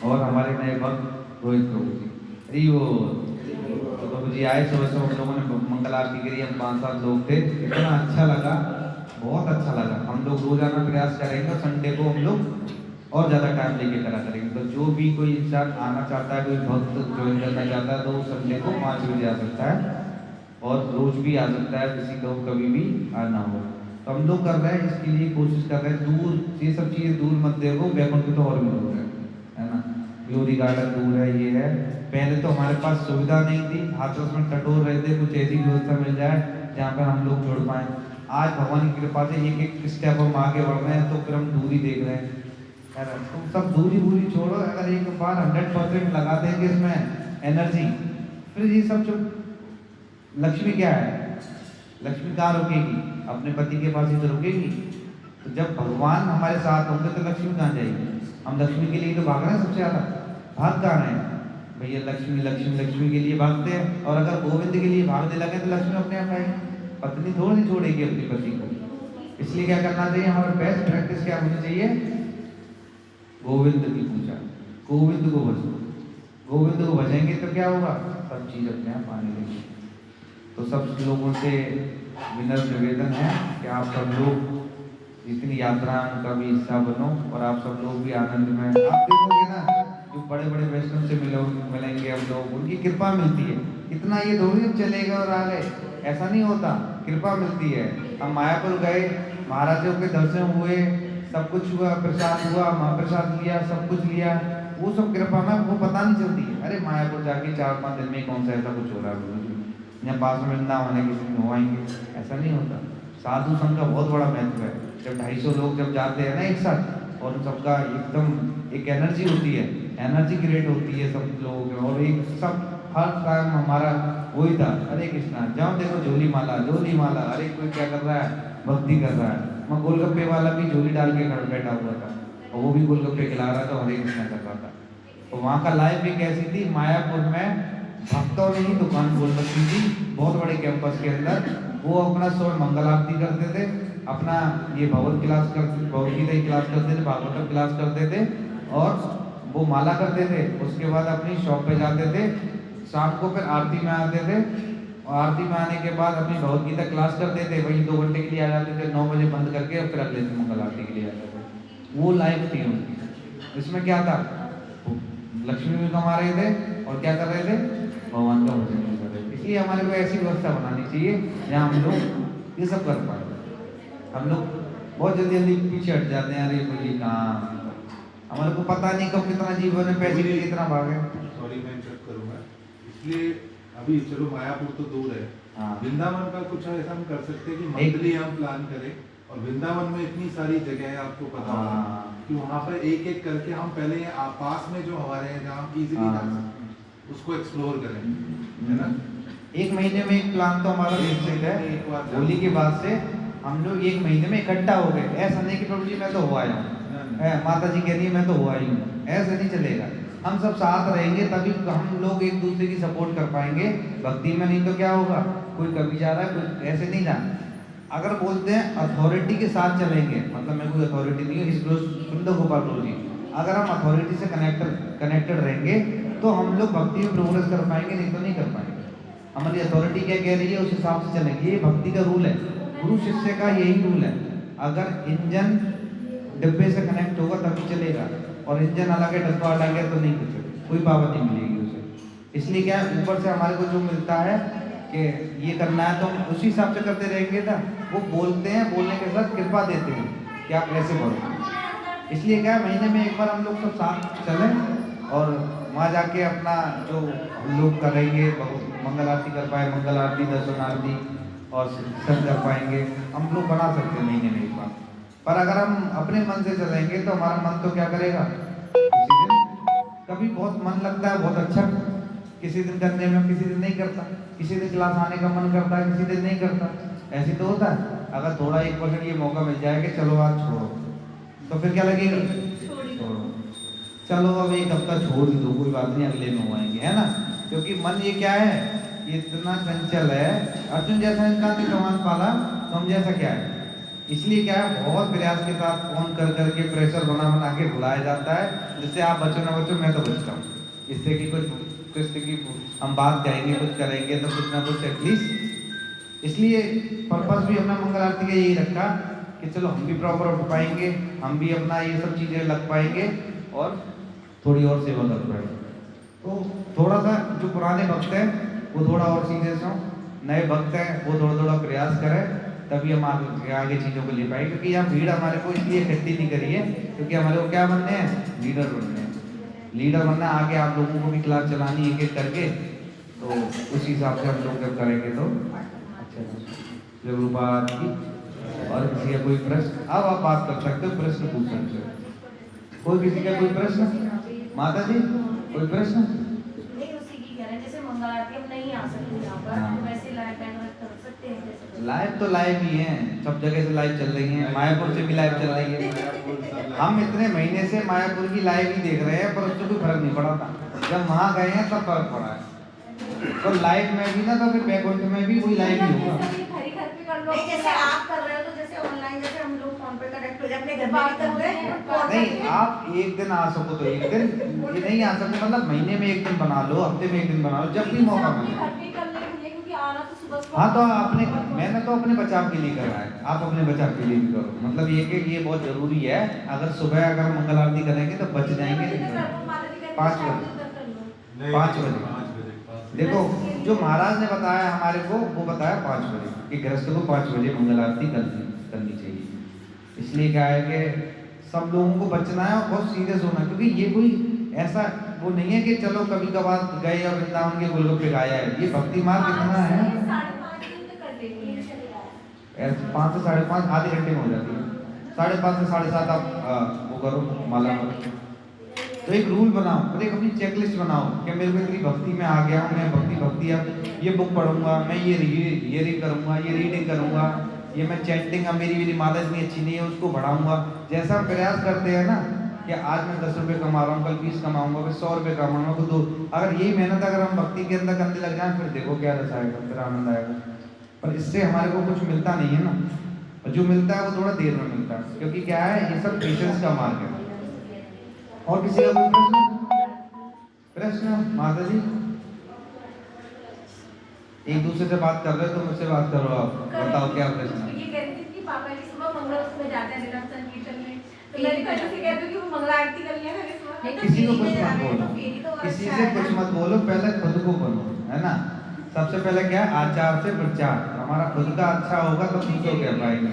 और हमारे नए भक्त रोहित प्रभु जी। तो प्रभु जी आए, सुबह हम लोगों ने मंगल आरती करी, हम 5-7 लोग थे, इतना अच्छा लगा, बहुत अच्छा लगा। हम लोग रोजाना प्रयास करेंगे और संडे को हम लोग और ज़्यादा टाइम लेके करा करेंगे। तो जो भी कोई इंसान आना चाहता है, कोई भक्त ज्वाइन करना चाहता है, तो वो संडे को 5 बजे आ सकता है और रोज भी आ सकता है, किसी को कभी भी आना हो। तो हम लोग कर रहे हैं, इसके लिए कोशिश कर रहे हैं। दूर ये सब चीज़ें दूर मत देखो, बैकुंठ तो और भी दूर है ना, ग्लोरी गार्डन दूर है, ये है। पहले तो हमारे पास सुविधा नहीं थी, हाथों में टटोर रहे थे, कुछ ऐसी व्यवस्था मिल जाए जहाँ पर हम लोग जुड़ पाएँ। आज भगवान की कृपा से एक स्टेप हम आगे बढ़ रहे हैं, तो फिर हम दूरी देख रहे हैं। तुम सब दूरी छोड़ो, अगर एक बार 100% लगा देंगे इसमें एनर्जी, फिर ये सब जो लक्ष्मी क्या है, लक्ष्मी कहाँ रुकेगी, अपने पति के पास ही तो रुकेगी। तो जब भगवान हमारे साथ होंगे तो लक्ष्मी कहाँ जाएगी। हम लक्ष्मी के लिए तो भाग रहे हैं, सबसे ज़्यादा भाग कहाँ रहे हैं भैया, लक्ष्मी के लिए भागते हैं। और अगर गोविंद के लिए भागने लगे तो लक्ष्मी अपने आप आएगी, पत्नी थोड़ी नहीं छोड़ेगी अपनी पति को। इसलिए क्या करना चाहिए, हमारा बेस्ट प्रैक्टिस क्या होनी चाहिए, गोविंद की पूजा, गोविंद को भजो। गोविंद को भजेंगे तो क्या होगा, सब चीज़ अपने आप आने लगेगी। तो सब लोगों से विनम्र निवेदन है कि आप सब लोग इतनी यात्रा का भी हिस्सा बनो और आप सब लोग भी आनंद में। आप देखोगे ना, जो बड़े बड़े वैष्णव से मिलेंगे हम लोग, उनकी कृपा मिलती है। इतना ये थोड़ी चलेगा और आ गए, ऐसा नहीं होता, कृपा मिलती है। हम मायापुर गए, महाराजों के दर्शन हुए, सब कुछ हुआ, प्रसाद हुआ, महाप्रसाद लिया, सब कुछ लिया, वो सब कृपा में वो पता नहीं चलती है। अरे मायापुर जाके 4-5 दिन में कौन सा ऐसा कुछ हो रहा है, यहाँ पास में वृंदावन है, किसी दिन हो आएंगे, ऐसा नहीं होता। साधु संघ का बहुत बड़ा महत्व है। जब 250 लोग जब जाते हैं ना एक साथ, और सबका एकदम एक एनर्जी होती है, एनर्जी क्रिएट होती है सब लोगों के, और एक सब हर टाइम हमारा वही था, हरे कृष्णा, जहाँ देखो झोली माला, अरे कोई क्या कर रहा है, भक्ति कर रहा है। मैं गोलगप्पे वाला भी झोली डाल के घर बैठा हुआ था, और वो भी गोलगप्पे खिला रहा था, हरे कृष्णा कर रहा था। तो वहाँ का लाइफ भी कैसी थी, मायापुर में भक्तों ने ही दुकान खोल रखी थी, बहुत बड़े कैंपस के अंदर। वो अपना सुबह मंगल आरती करते थे, अपना ये भगवत क्लास करते, भगवत गीता की क्लास करते थे, भागवतम क्लास करते थे, और वो माला करते थे। उसके बाद अपनी शॉप पे जाते थे, शाम को फिर आरती में आते थे, और आरती में आने के बाद अपनी भगवत गीता क्लास करते थे, वही 2 घंटे के लिए आ जाते थे, 9 बजे बंद करके, और फिर अगले दिन मंगल आरती के लिए आते थे। वो लाइफ थी उनकी। इसमें क्या था, लक्ष्मी भी कमा रहे थे और क्या कर रहे थे, भगवान का भजन भी कर रहे थे। इसलिए हमारे को ऐसी व्यवस्था बनानी चाहिए जहाँ हम लोग ये सब कर पाए। हम लोग बहुत जल्दी पीछे हट जाते हैं, अरे कोई काम, हमारे को पता नहीं कब कितना जीवन में पैसे के लिए इतना भागे। सॉरी मैं चेक करूँगा। इसलिए अभी चलो मायापुर तो दूर है, वृंदावन का कुछ ऐसा हम कर सकते हैं कि मंथली हम प्लान करें, और वृंदावन में इतनी सारी जगह है, आपको पता होगा कि वहाँ पर एक एक करके हम पहले पास में जो हमारे हैं जहाँ इजीली जा सकते हैं उसको एक्सप्लोर करें, है ना। 1 महीने में एक प्लान तो हमारा निश्चित है। होली के बाद से हम लोग 1 महीने में इकट्ठा हो गए। ऐसा नहीं कि प्रभु जी मैं तो हो आया हूँ, माता जी कह रही है मैं तो हो आई हूँ, ऐसा नहीं चलेगा। हम सब साथ रहेंगे तभी हम लोग एक दूसरे की सपोर्ट कर पाएंगे भक्ति में, नहीं तो क्या होगा, कोई कभी जा रहा है कोई ऐसे नहीं जाना। अगर बोलते हैं अथॉरिटी के साथ चलेंगे, मतलब मैं कोई अथॉरिटी नहीं हूँ, इसको सुन लो गोपाल गुरु जी, अगर हम अथॉरिटी से कनेक्टेड रहेंगे तो हम लोग भक्ति में प्रोग्रेस कर पाएंगे, नहीं तो नहीं कर पाएंगे। हमारी अथॉरिटी क्या कह रही है उस हिसाब से चलेंगे, ये भक्ति का रूल है, गुरु शिष्य का यही रूल है। अगर इंजन डिब्बे से कनेक्ट होगा तभी चलेगा, और इंजन अलग है डब्बा अलग है तो नहीं कुछ, कोई पाबंदी मिलेगी उसे। इसलिए क्या है, ऊपर से हमारे को जो मिलता है कि ये करना है तो हम उसी हिसाब से करते रहेंगे ना। वो बोलते हैं, बोलने के साथ कृपा देते हैं कि आप ऐसे बोलो। इसलिए क्या है, महीने में एक बार हम लोग सब साथ चलें और वहाँ जाके अपना जो हम लोग करेंगे, मंगल आरती कर पाए, मंगल आरती, दर्शन आरती और सत्संग कर पाएंगे, हम लोग बना सकते हैं महीने में एक बार। पर अगर हम अपने मन से चलेंगे तो हमारा मन तो क्या करेगा, किसी दिन कभी बहुत मन लगता है, बहुत अच्छा किसी दिन करने में, किसी दिन नहीं करता, किसी दिन क्लास आने का मन करता है, किसी दिन नहीं करता, ऐसे तो होता है। अगर थोड़ा 1% ये मौका मिल जाए कि चलो आज छोड़ो, तो फिर क्या लगेगा, छोड़ो, चलो अब एक हफ्ता छोड़ ही दो, कोई बात नहीं, अगले में आएंगे, है ना। क्योंकि मन ये क्या है, ये इतना चंचल है। अर्जुन जैसा इंसान ने भगवान पाला तो हम जैसा क्या है। इसलिए क्या है, बहुत प्रयास के साथ फोन कर करके प्रेशर बना के बुलाया जाता है, जिससे आप बचो ना बचो, मैं तो बचता हूँ इससे कि कुछ की हम बात करेंगे, कुछ करेंगे तो कुछ ना कुछ एटलीस्ट। इसलिए पर्पस भी अपना मंगल आरती का यही रखा कि चलो हम भी प्रॉपर उठ पाएंगे, हम भी अपना ये सब चीज़ें लग पाएंगे और थोड़ी और सेवा कर पाएंगे। तो थोड़ा सा जो पुराने भक्त हैं वो थोड़ा और सीरियस हों, नए भक्त हैं वो थोड़ा थोड़ा प्रयास करें, तभी हम आगे चीज़ों को ले पाएंगे। क्योंकि यहाँ भीड़ हमारे को इसलिए इकट्ठी नहीं करी है क्योंकि हमारे को क्या बनने हैं, लीडर बनने हैं। लीडर बनना, आगे आप लोगों को भी क्लास चलानी एक एक करके, तो उसी हिसाब से हम लोग जब करेंगे तो अच्छा। जरूर बात की। और किसी का कोई प्रश्न, अब आप बात कर सकते हो, प्रश्न पूछ सकते हो। कोई किसी का कोई प्रश्न, माता जी कोई प्रश्न? नहीं, उसी की कह रहे हैं, जैसे मंगल आरती हम नहीं आ सकते यहाँ पर, तो वैसे लाइव बैनर कर सकते हैं जैसे। लाइव तो लाइव ही है, सब जगह से लाइव चल रही है, मायापुर से भी लाइव चल रही है। हम इतने महीने से मायापुर की लाइव ही देख रहे हैं, पर उससे कोई फर्क नहीं पड़ा था। जब वहाँ गए हैं तब फर्क पड़ा है। तो लाइव में भी ना, तो फिर बैकुंठ में भी वही लाइव ही होगा। जैसे आप कर रहे हो तो जैसे ऑनलाइन, जैसे हम लोग फोन पे कनेक्ट हो जाए, अपने घर में कर रहे हैं। नहीं, आप एक दिन आ सको तो एक दिन, ये नहीं आ सको मतलब महीने में एक दिन बना लो, हफ्ते में एक दिन बना लो, जब भी मौका मिले। हाँ, तो आपने, मैंने तो अपने बचाव के लिए करा है, आप अपने बचाव के लिए भी करो। मतलब ये कि ये बहुत जरूरी है। अगर सुबह अगर मंगल आरती करेंगे तो बच जाएंगे 5 बजे। 5 बजे देखो, जो महाराज ने बताया हमारे को, वो बताया 5 बजे कि गृहस्थ को 5 बजे मंगल आरती करनी चाहिए। इसलिए क्या है कि सब लोगों को बचना है और बहुत सीरियस होना है, क्योंकि ये कोई ऐसा वो नहीं है कि चलो कभी कभार गए और वृंदावन के गोलगप्पे खाया है। ये भक्ति मार्ग कितना है, 5 से 5.5 आधे घंटे में हो जाती है। 5.5 से 7.5 आप वो करो, माला करो। तो एक रूल बनाओ और एक अपनी चेकलिस्ट बनाओ कि मेरे को इतनी भक्ति में आ गया हूँ, मैं भक्ति अब ये बुक पढ़ूंगा, मैं ये रीडिंग करूँगा, ये रीडिंग करूँगा, ये मैं चैंटिंग, अब मेरी माला इतनी अच्छी नहीं है उसको बढ़ाऊंगा। जैसा हम प्रयास करते हैं ना कि आज मैं 10 रुपये कमा रहा हूँ, कल 20 कमाऊंगा, फिर 100 रुपये कमाऊंगा, तो 2। अगर यही मेहनत अगर हम भक्ति के अंदर करने लग जाए, फिर देखो क्या रस आएगा, फिर आनंद आएगा। पर इससे हमारे को कुछ मिलता नहीं है ना, और जो मिलता है वो थोड़ा देर में मिलता है, क्योंकि क्या है, ये सब पेशेंस का मार्ग है। और किसी का कोई प्रश्न? माता जी एक दूसरे से बात कर रहे हो तो मुझसे बात करो, आप बताओ क्या प्रश्न है? ये कह रही थी कि पापा जी सुबह मंगल उसमें जाते हैं दिनम संकीर्तन में, तो मैं पहले से कहती हूँ कि वो मंगल आरती कर लिया करें सुबह। किसी को कुछ मत बोलो, किसी से कुछ मत बोलो, पहले खुद को बनो, है ना। सबसे पहले क्या है, आचार से प्रचार। हमारा खुद का अच्छा होगा तो दूसरों को कह पाएंगे।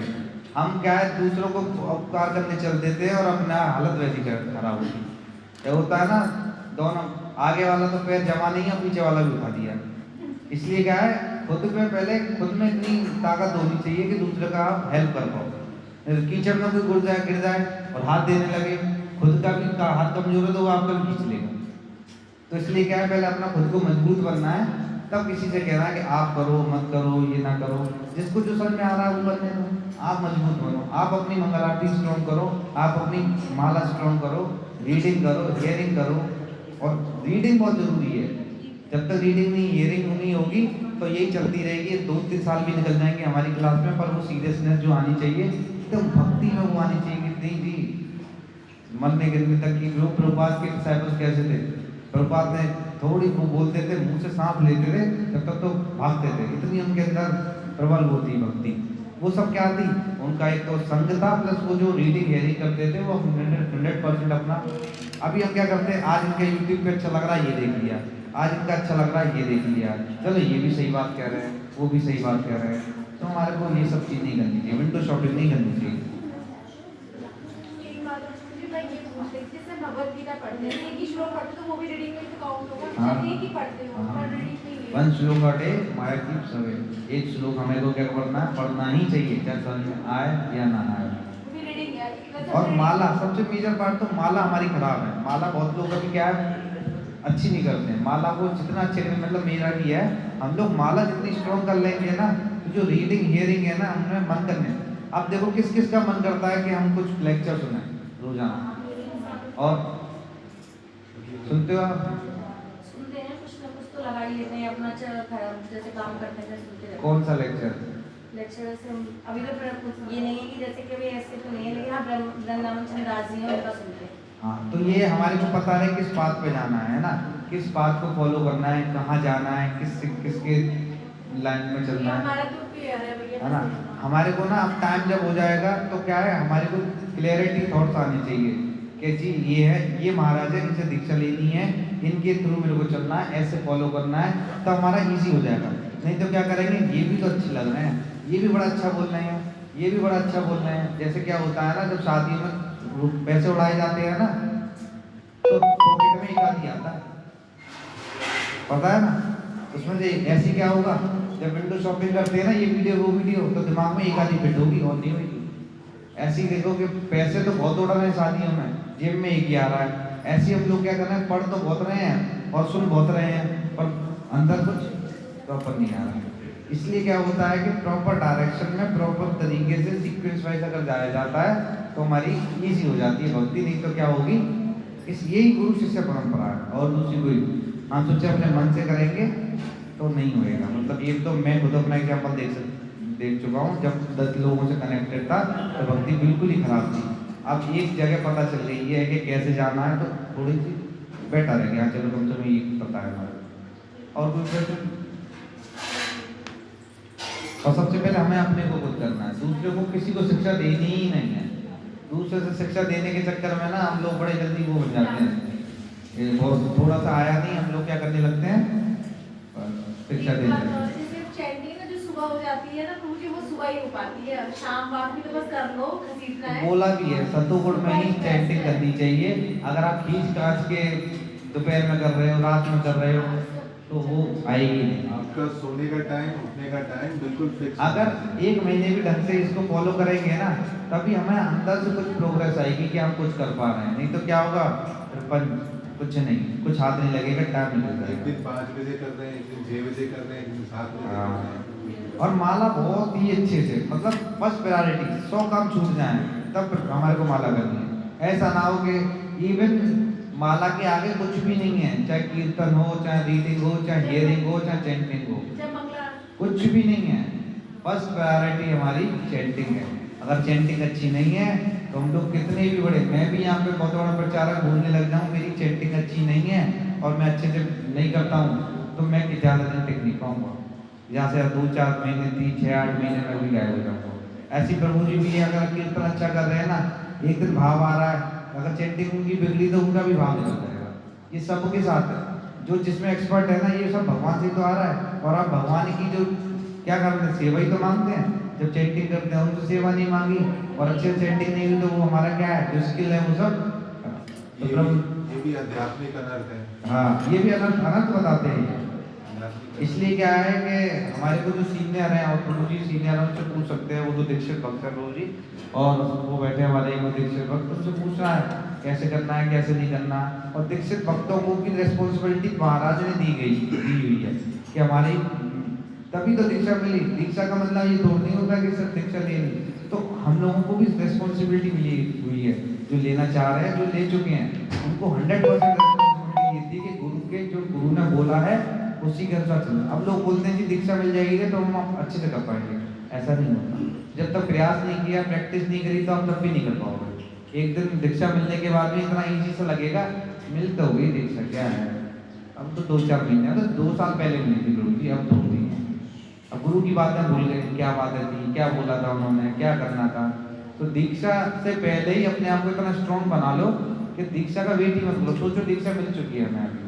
हम क्या है, दूसरों को उपकार करने चल देते हैं और अपना हालत वैसी खराब होती है। क्या होता है ना, दोनों आगे वाला तो पैर जमा नहीं है, पीछे वाला भी उठा दिया। इसलिए क्या है, खुद में पहले खुद में इतनी ताकत होनी चाहिए कि दूसरे का आप हेल्प कर पाओ। कीचड़ में कोई गिर जाए और हाथ देने लगे, खुद का भी हाथ कमजोर है तो वो आपका भी खींच लेगा। तो इसलिए क्या है, पहले अपना खुद को मजबूत बनना है, तब किसी से कहना है कि आप करो मत करो, ये ना करो। जिसको जो समझ में आ रहा है वो करने दो, आप मजबूत बनो। आप अपनी मंगल आरती स्ट्रॉन्ग करो, आप अपनी माला स्ट्रॉन्ग करो, रीडिंग करो, हियरिंग करो, और रीडिंग बहुत जरूरी है। जब तक रीडिंग नहीं हियरिंग नहीं होगी तो यही चलती रहेगी, 2-3 साल भी निकल जाएंगे हमारी क्लास में, पर वो सीरियसनेस जो आनी चाहिए तो भक्ति में वो आनी चाहिए कि नहीं जी मन ने गिरने तक की। वो प्रभुपाद के डिसाइपल्स कैसे थे, प्रभुपाद ने थोड़ी वो बोलते थे, मुंह से सांप लेते थे, तब तक तो भागते थे, इतनी उनके अंदर प्रबल वो थी भक्ति। वो सब क्या थी, उनका एक तो संग था, प्लस वो जो रीडिंग हेयरिंग करते थे वो 100% अपना। अभी हम क्या करते हैं, आज इनके यूट्यूब पे अच्छा लग रहा है ये देख लिया, आज इनका अच्छा लग रहा है ये देख लिया, चलो ये भी सही बात कह रहे हैं, वो भी सही बात कह रहे हैं, तो हमारे को ये सब चीज़ नहीं करनी चाहिए, विंडो शॉपिंग नहीं करनी चाहिए। एक बात और मुझे भाई ये पूछते हैं, जैसे भगवत गीता पढ़ते हैं, एक ही श्लोक पढ़ते तो वो भी रीडिंग में काउंट होगा, हाँ। जब एक ही पढ़ते हो पर रीडिंग नहीं है। 1 श्लोक a day माया की सवे, एक श्लोक हमें को क्या करना है, पढ़ना ही चाहिए, चाहे समझ में आए या ना आए। वो भी रीडिंग है वैसे और reading- माला सबसे मेजर पार्ट तो माला हमारी खराब है। माला बहुत लोग अभी क्या है अच्छी नहीं करते हैं, माला को जितना अच्छे करें, मतलब मेरा भी है, हम लोग माला जितनी स्ट्रॉन्ग कर लेंगे ना तो जो रीडिंग हियरिंग है ना उनमें मन करने। अब देखो किस किस का मन करता है कि हम कुछ लेक्चर सुने रोजाना, और सुनते हो आप? सुनते हैं, कुछ ना कुछ तो लगा ही लेते हैं अपना, जैसे काम करते हैं सुनते रहते हैं। कौन सा लेक्चर? लेक्चर से अभी तो कुछ ये नहीं है कि जैसे कि अभी ऐसे तो नहीं है, लेकिन हाँ वृंदावन चंद्र दास जी हैं उनका सुनते हैं। हाँ, तो ये हमारे को पता है किस बात पे जाना है ना, किस बात को फॉलो करना है, कहाँ जाना है, किसके लाइन में ये चलना है, हमारा तो क्लियर है भैया, है ना। हमारे को ना अब टाइम जब हो जाएगा तो क्या है, हमारे को क्लियरिटी थॉट्स आनी चाहिए कि जी ये है, ये महाराज है, इनसे दीक्षा लेनी है, इनके थ्रू मेरे को चलना है, ऐसे फॉलो करना है, तो हमारा इजी हो जाएगा। नहीं तो क्या करेंगे, ये भी तो अच्छे लग रहे हैं, ये भी बड़ा अच्छा बोल रहे हैं, ये भी बड़ा अच्छा बोल रहे हैं। जैसे क्या होता है ना, जब शादी में पैसे उड़ाए जाते हैं ना तो पॉकेट में एक आदमी आता है, पता है ना, उसमें से ऐसी क्या होगा, जब विंडो शॉपिंग करते हैं ना ये वीडियो वो वीडियो, तो दिमाग में एक आदमी फिट होगी और नहीं होगी। ऐसे ही देखो कि पैसे तो बहुत उड़ रहे हैं शादियों में, जेब में एक ही आ रहा है। ऐसे हम लोग क्या कर रहे हैं, पढ़ तो बहुत रहे हैं और सुन बहुत रहे हैं, पर अंदर कुछ प्रॉपर नहीं आ रहा है। इसलिए क्या होता है कि प्रॉपर डायरेक्शन में प्रॉपर तरीके से सीक्वेंस वाइज अगर जाया जाता है तो हमारी ईजी हो जाती है भक्ति। नहीं तो क्या होगी, इस यही गुरु शिष्य परंपरा है और दूसरी कोई हम सोचे अपने मन से करेंगे तो नहीं होएगा। मतलब ये तो मैं खुद अपना एग्जाम्पल देख चुका हूँ, जब 10 लोगों से कनेक्टेड था तो भक्ति बिल्कुल ही खराब थी। अब एक जगह पता चल रही है कि कैसे जाना है तो थोड़ी सी बेटर है कि हाँ चलो कम से कम ये पता है हमारे। और कोई प्रश्न? और सबसे पहले हमें अपने को खुद करना है, दूसरे को किसी को शिक्षा देनी ही नहीं है। दूसरे से शिक्षा देने के चक्कर में ना हम लोग बड़े जल्दी वो बन जाते हैं, बहुत थोड़ा सा आया नहीं हम लोग क्या करने लगते हैं, शिक्षा देने लगते हैं। जैसे चैंटिंग ना जो सुबह हो जाती है ना, तो मुझे वो सुबह ही हो पाती है, शाम वाम भी तो बस कर लो, घसीटना है। बोला भी है सतोगुण में ही चैंटिंग करनी चाहिए। अगर आप खींच कांच के दोपहर में कर रहे हो, रात में कर रहे हो तो वो आएगी नहीं। आपका सोने का टाइम, उठने का टाइम बिल्कुल फिक्स। अगर 1 महीने भी ढंग से इसको फॉलो करेंगे ना, तभी हमें अंदर से कुछ प्रोग्रेस आएगी कि हम कुछ कर पा रहे हैं। नहीं तो क्या होगा, कुछ नहीं, कुछ हाथ नहीं लगेगा, टाइम निकल एक जाएगा। दिन 5 बजे कर रहे हैं, एक दिन 6 बजे कर रहे हैं, एक दिन 7 बजे कर रहे हैं। और माला बहुत ही अच्छे से, मतलब फर्स्ट प्रायोरिटी 100 काम छूट जाए तब हमारे को माला करनी है। ऐसा ना हो कि इवन माला के आगे कुछ भी नहीं है, चाहे कीर्तन हो, चाहे रीडिंग हो, चाहे हियरिंग हो, चाहे चैंटिंग हो, जब मंगला कुछ भी नहीं है। फर्स्ट प्रायोरिटी हमारी चैंटिंग है। अगर चैंटिंग अच्छी नहीं है तो हम लोग कितने भी बड़े, मैं भी यहाँ पे बहुत बड़ा प्रचारक बोलने लग जाऊँ, मेरी चैंटिंग अच्छी नहीं है और मैं अच्छे से नहीं करता हूँ तो मैं ज़्यादा दिन टिक नहीं पाऊँगा। यहाँ से 2-4 महीने 3-6-8 महीने में भी गायब हो जाऊँगा। ऐसी प्रभु जी भी अगर कीर्तन अच्छा कर रहे हैं ना, एक दिन भाव आ रहा है, अगर चैंटिंग उनकी बिगड़ी तो उनका भी भाव निकल जाएगा। ये सबके साथ है, जो जिसमें एक्सपर्ट है ना, ये सब भगवान से तो आ रहा है। और आप भगवान की जो क्या करते हैं, सेवा ही तो मांगते हैं। जब चैंटिंग करते हैं उनको सेवा नहीं मांगी और अच्छे से चैंटिंग नहीं हुई तो वो हमारा क्या है, जो स्किल है वो सब तो ये भी आध्यात्मिक अनर्थ है। हाँ, ये भी अनर्थ बताते हैं। आध्यात्मिक इसलिए क्या है कि हमारे को जो सीनियर हैं और प्रभु जी सीनियर हैं उनसे पूछ सकते हैं, वो तो दीक्षित भक्त है प्रभु जी, और वो बैठे हमारे एक दीक्षित भक्त, उनसे पूछना है कैसे करना है कैसे नहीं करना। और दीक्षित भक्तों को की रिस्पॉन्सिबिलिटी महाराज ने दी हुई है कि हमारी तभी तो दीक्षा मिली। दीक्षा का मतलब ये थोड़ा नहीं होता कि सिर्फ दीक्षा लेनी, तो हम लोगों को भी रिस्पॉन्सिबिलिटी मिली हुई है। जो लेना चाह रहे हैं, जो ले चुके हैं, उनको 100% रिस्पॉन्सिबिलिटी ने बोला है उसी के अनुसार चलना। अब लोग बोलते हैं कि दीक्षा मिल जाएगी तो हम अच्छे से कर पाएंगे, ऐसा नहीं होता। जब तक प्रयास नहीं किया, प्रैक्टिस नहीं करी, तो हम तब भी नहीं कर पाओगे। एक दिन दीक्षा मिलने के बाद भी इतना ईजी सा लगेगा, मिल तो गई दीक्षा, क्या है। अब तो 2-4 महीने, तो 2 साल पहले मिली थी गुरु जी, अब तो हो गई है। अब गुरु की बातें भूल गए, क्या बातें थी, क्या बोला था उन्होंने, क्या करना था। तो दीक्षा से पहले ही अपने आप को इतना स्ट्रॉन्ग बना लो कि दीक्षा का वेट ही मत लो। सोचो दीक्षा मिल चुकी है हमें अभी,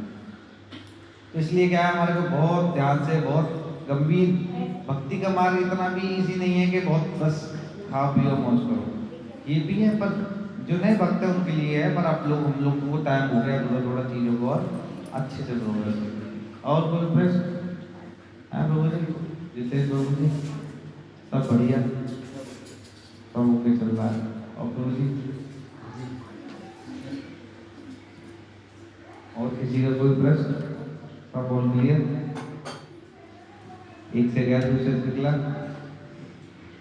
तो इसलिए क्या है, हमारे को बहुत ध्यान से, बहुत गंभीर, भक्ति का मार्ग इतना भी इजी नहीं है कि बहुत बस खाओ पियो मौज करो। ये भी है, पर जो नए भक्त है उनके लिए है। पर आप लोग, हम लोग को टाइम हो गया थोड़ा थोड़ा चीज़ों को और अच्छे से प्रोग्रेस। और कोई प्रश्न है प्रभु जी? जितेश प्रभु जी सब बढ़िया, सब ओके चल रहा है। और प्रभु जी और किसी का कोई प्रश्न? सब बोल क्लियर? एक से गया दूसरे से निकला,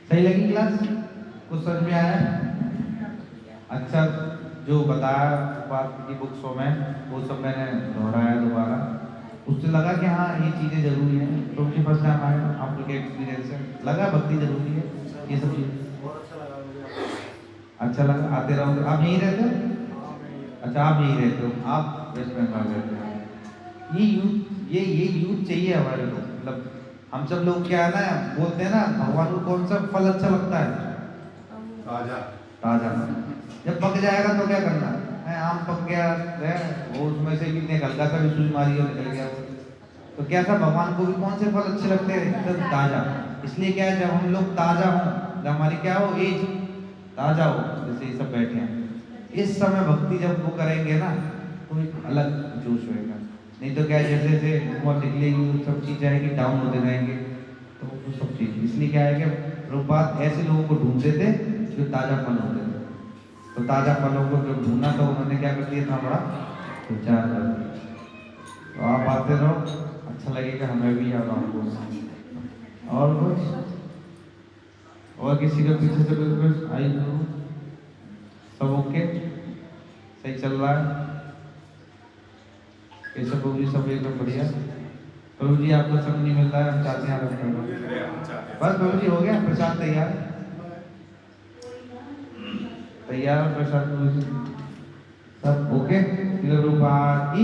सही लगी क्लास? कुछ समझ में आया? अच्छा, जो बताया बात की बुक्सों में वो सब मैंने दोहराया दोबारा, उससे लगा कि हाँ ये चीज़ें जरूरी हैं। तो मुझे फर्स्ट टाइम आया, आप लोग के एक्सपीरियंस से लगा भक्ति जरूरी है, ये सब चीज़ अच्छा लगा। आते रहोगे? आप यहीं रहते हो? अच्छा, आप यहीं रहते हो, आप वेस्ट बंगाल रहते हो। ये यूथ चाहिए हमारे को। मतलब हम सब लोग क्या है ना, बोलते हैं ना, भगवान को कौन सा फल अच्छा लगता है? ताजा। ताजा। जब पक जाएगा तो क्या करना है? आम पक गया है, वो उसमें से भी हल्का सा भी सुई मारी और निकल गया। तो क्या था, भगवान को भी कौन से फल अच्छे लगते हैं? एकदम ताजा। इसलिए क्या है, जब हम लोग ताजा हों, जब हमारी क्या हो, एज ताजा हो, जैसे ये सब बैठे हैं, इस समय भक्ति जब वो करेंगे ना तो एक अलग जोश होएगा। नहीं तो क्या, जैसे जैसे उम्र निकलेगी सब चीज़ जाएगी, डाउन होते जाएंगे। तो वो सब चीज़, इसलिए क्या है कि प्रभुपाद ऐसे लोगों को ढूंढते थे जो ताज़ा फल होते थे। तो ताज़ा फलों को जब ढूंढा तो उन्होंने क्या कर दिया, इतना बड़ा प्रचार कर दिया। तो आप आते रहो, अच्छा लगेगा हमें भी और आपको। और कुछ? और किसी का पीछे से कोई प्रश्न? आई तो सब ओके, सही चल रहा है? ये सब प्रभु जी सब एकदम बढ़िया। प्रभु जी आपको सब नहीं मिल रहा है, हम चाहते हैं आप करो। बस प्रभु जी हो गया, प्रसाद तैयार तैयार, प्रसाद प्रभु जी सब ओके। प्रभुपाद की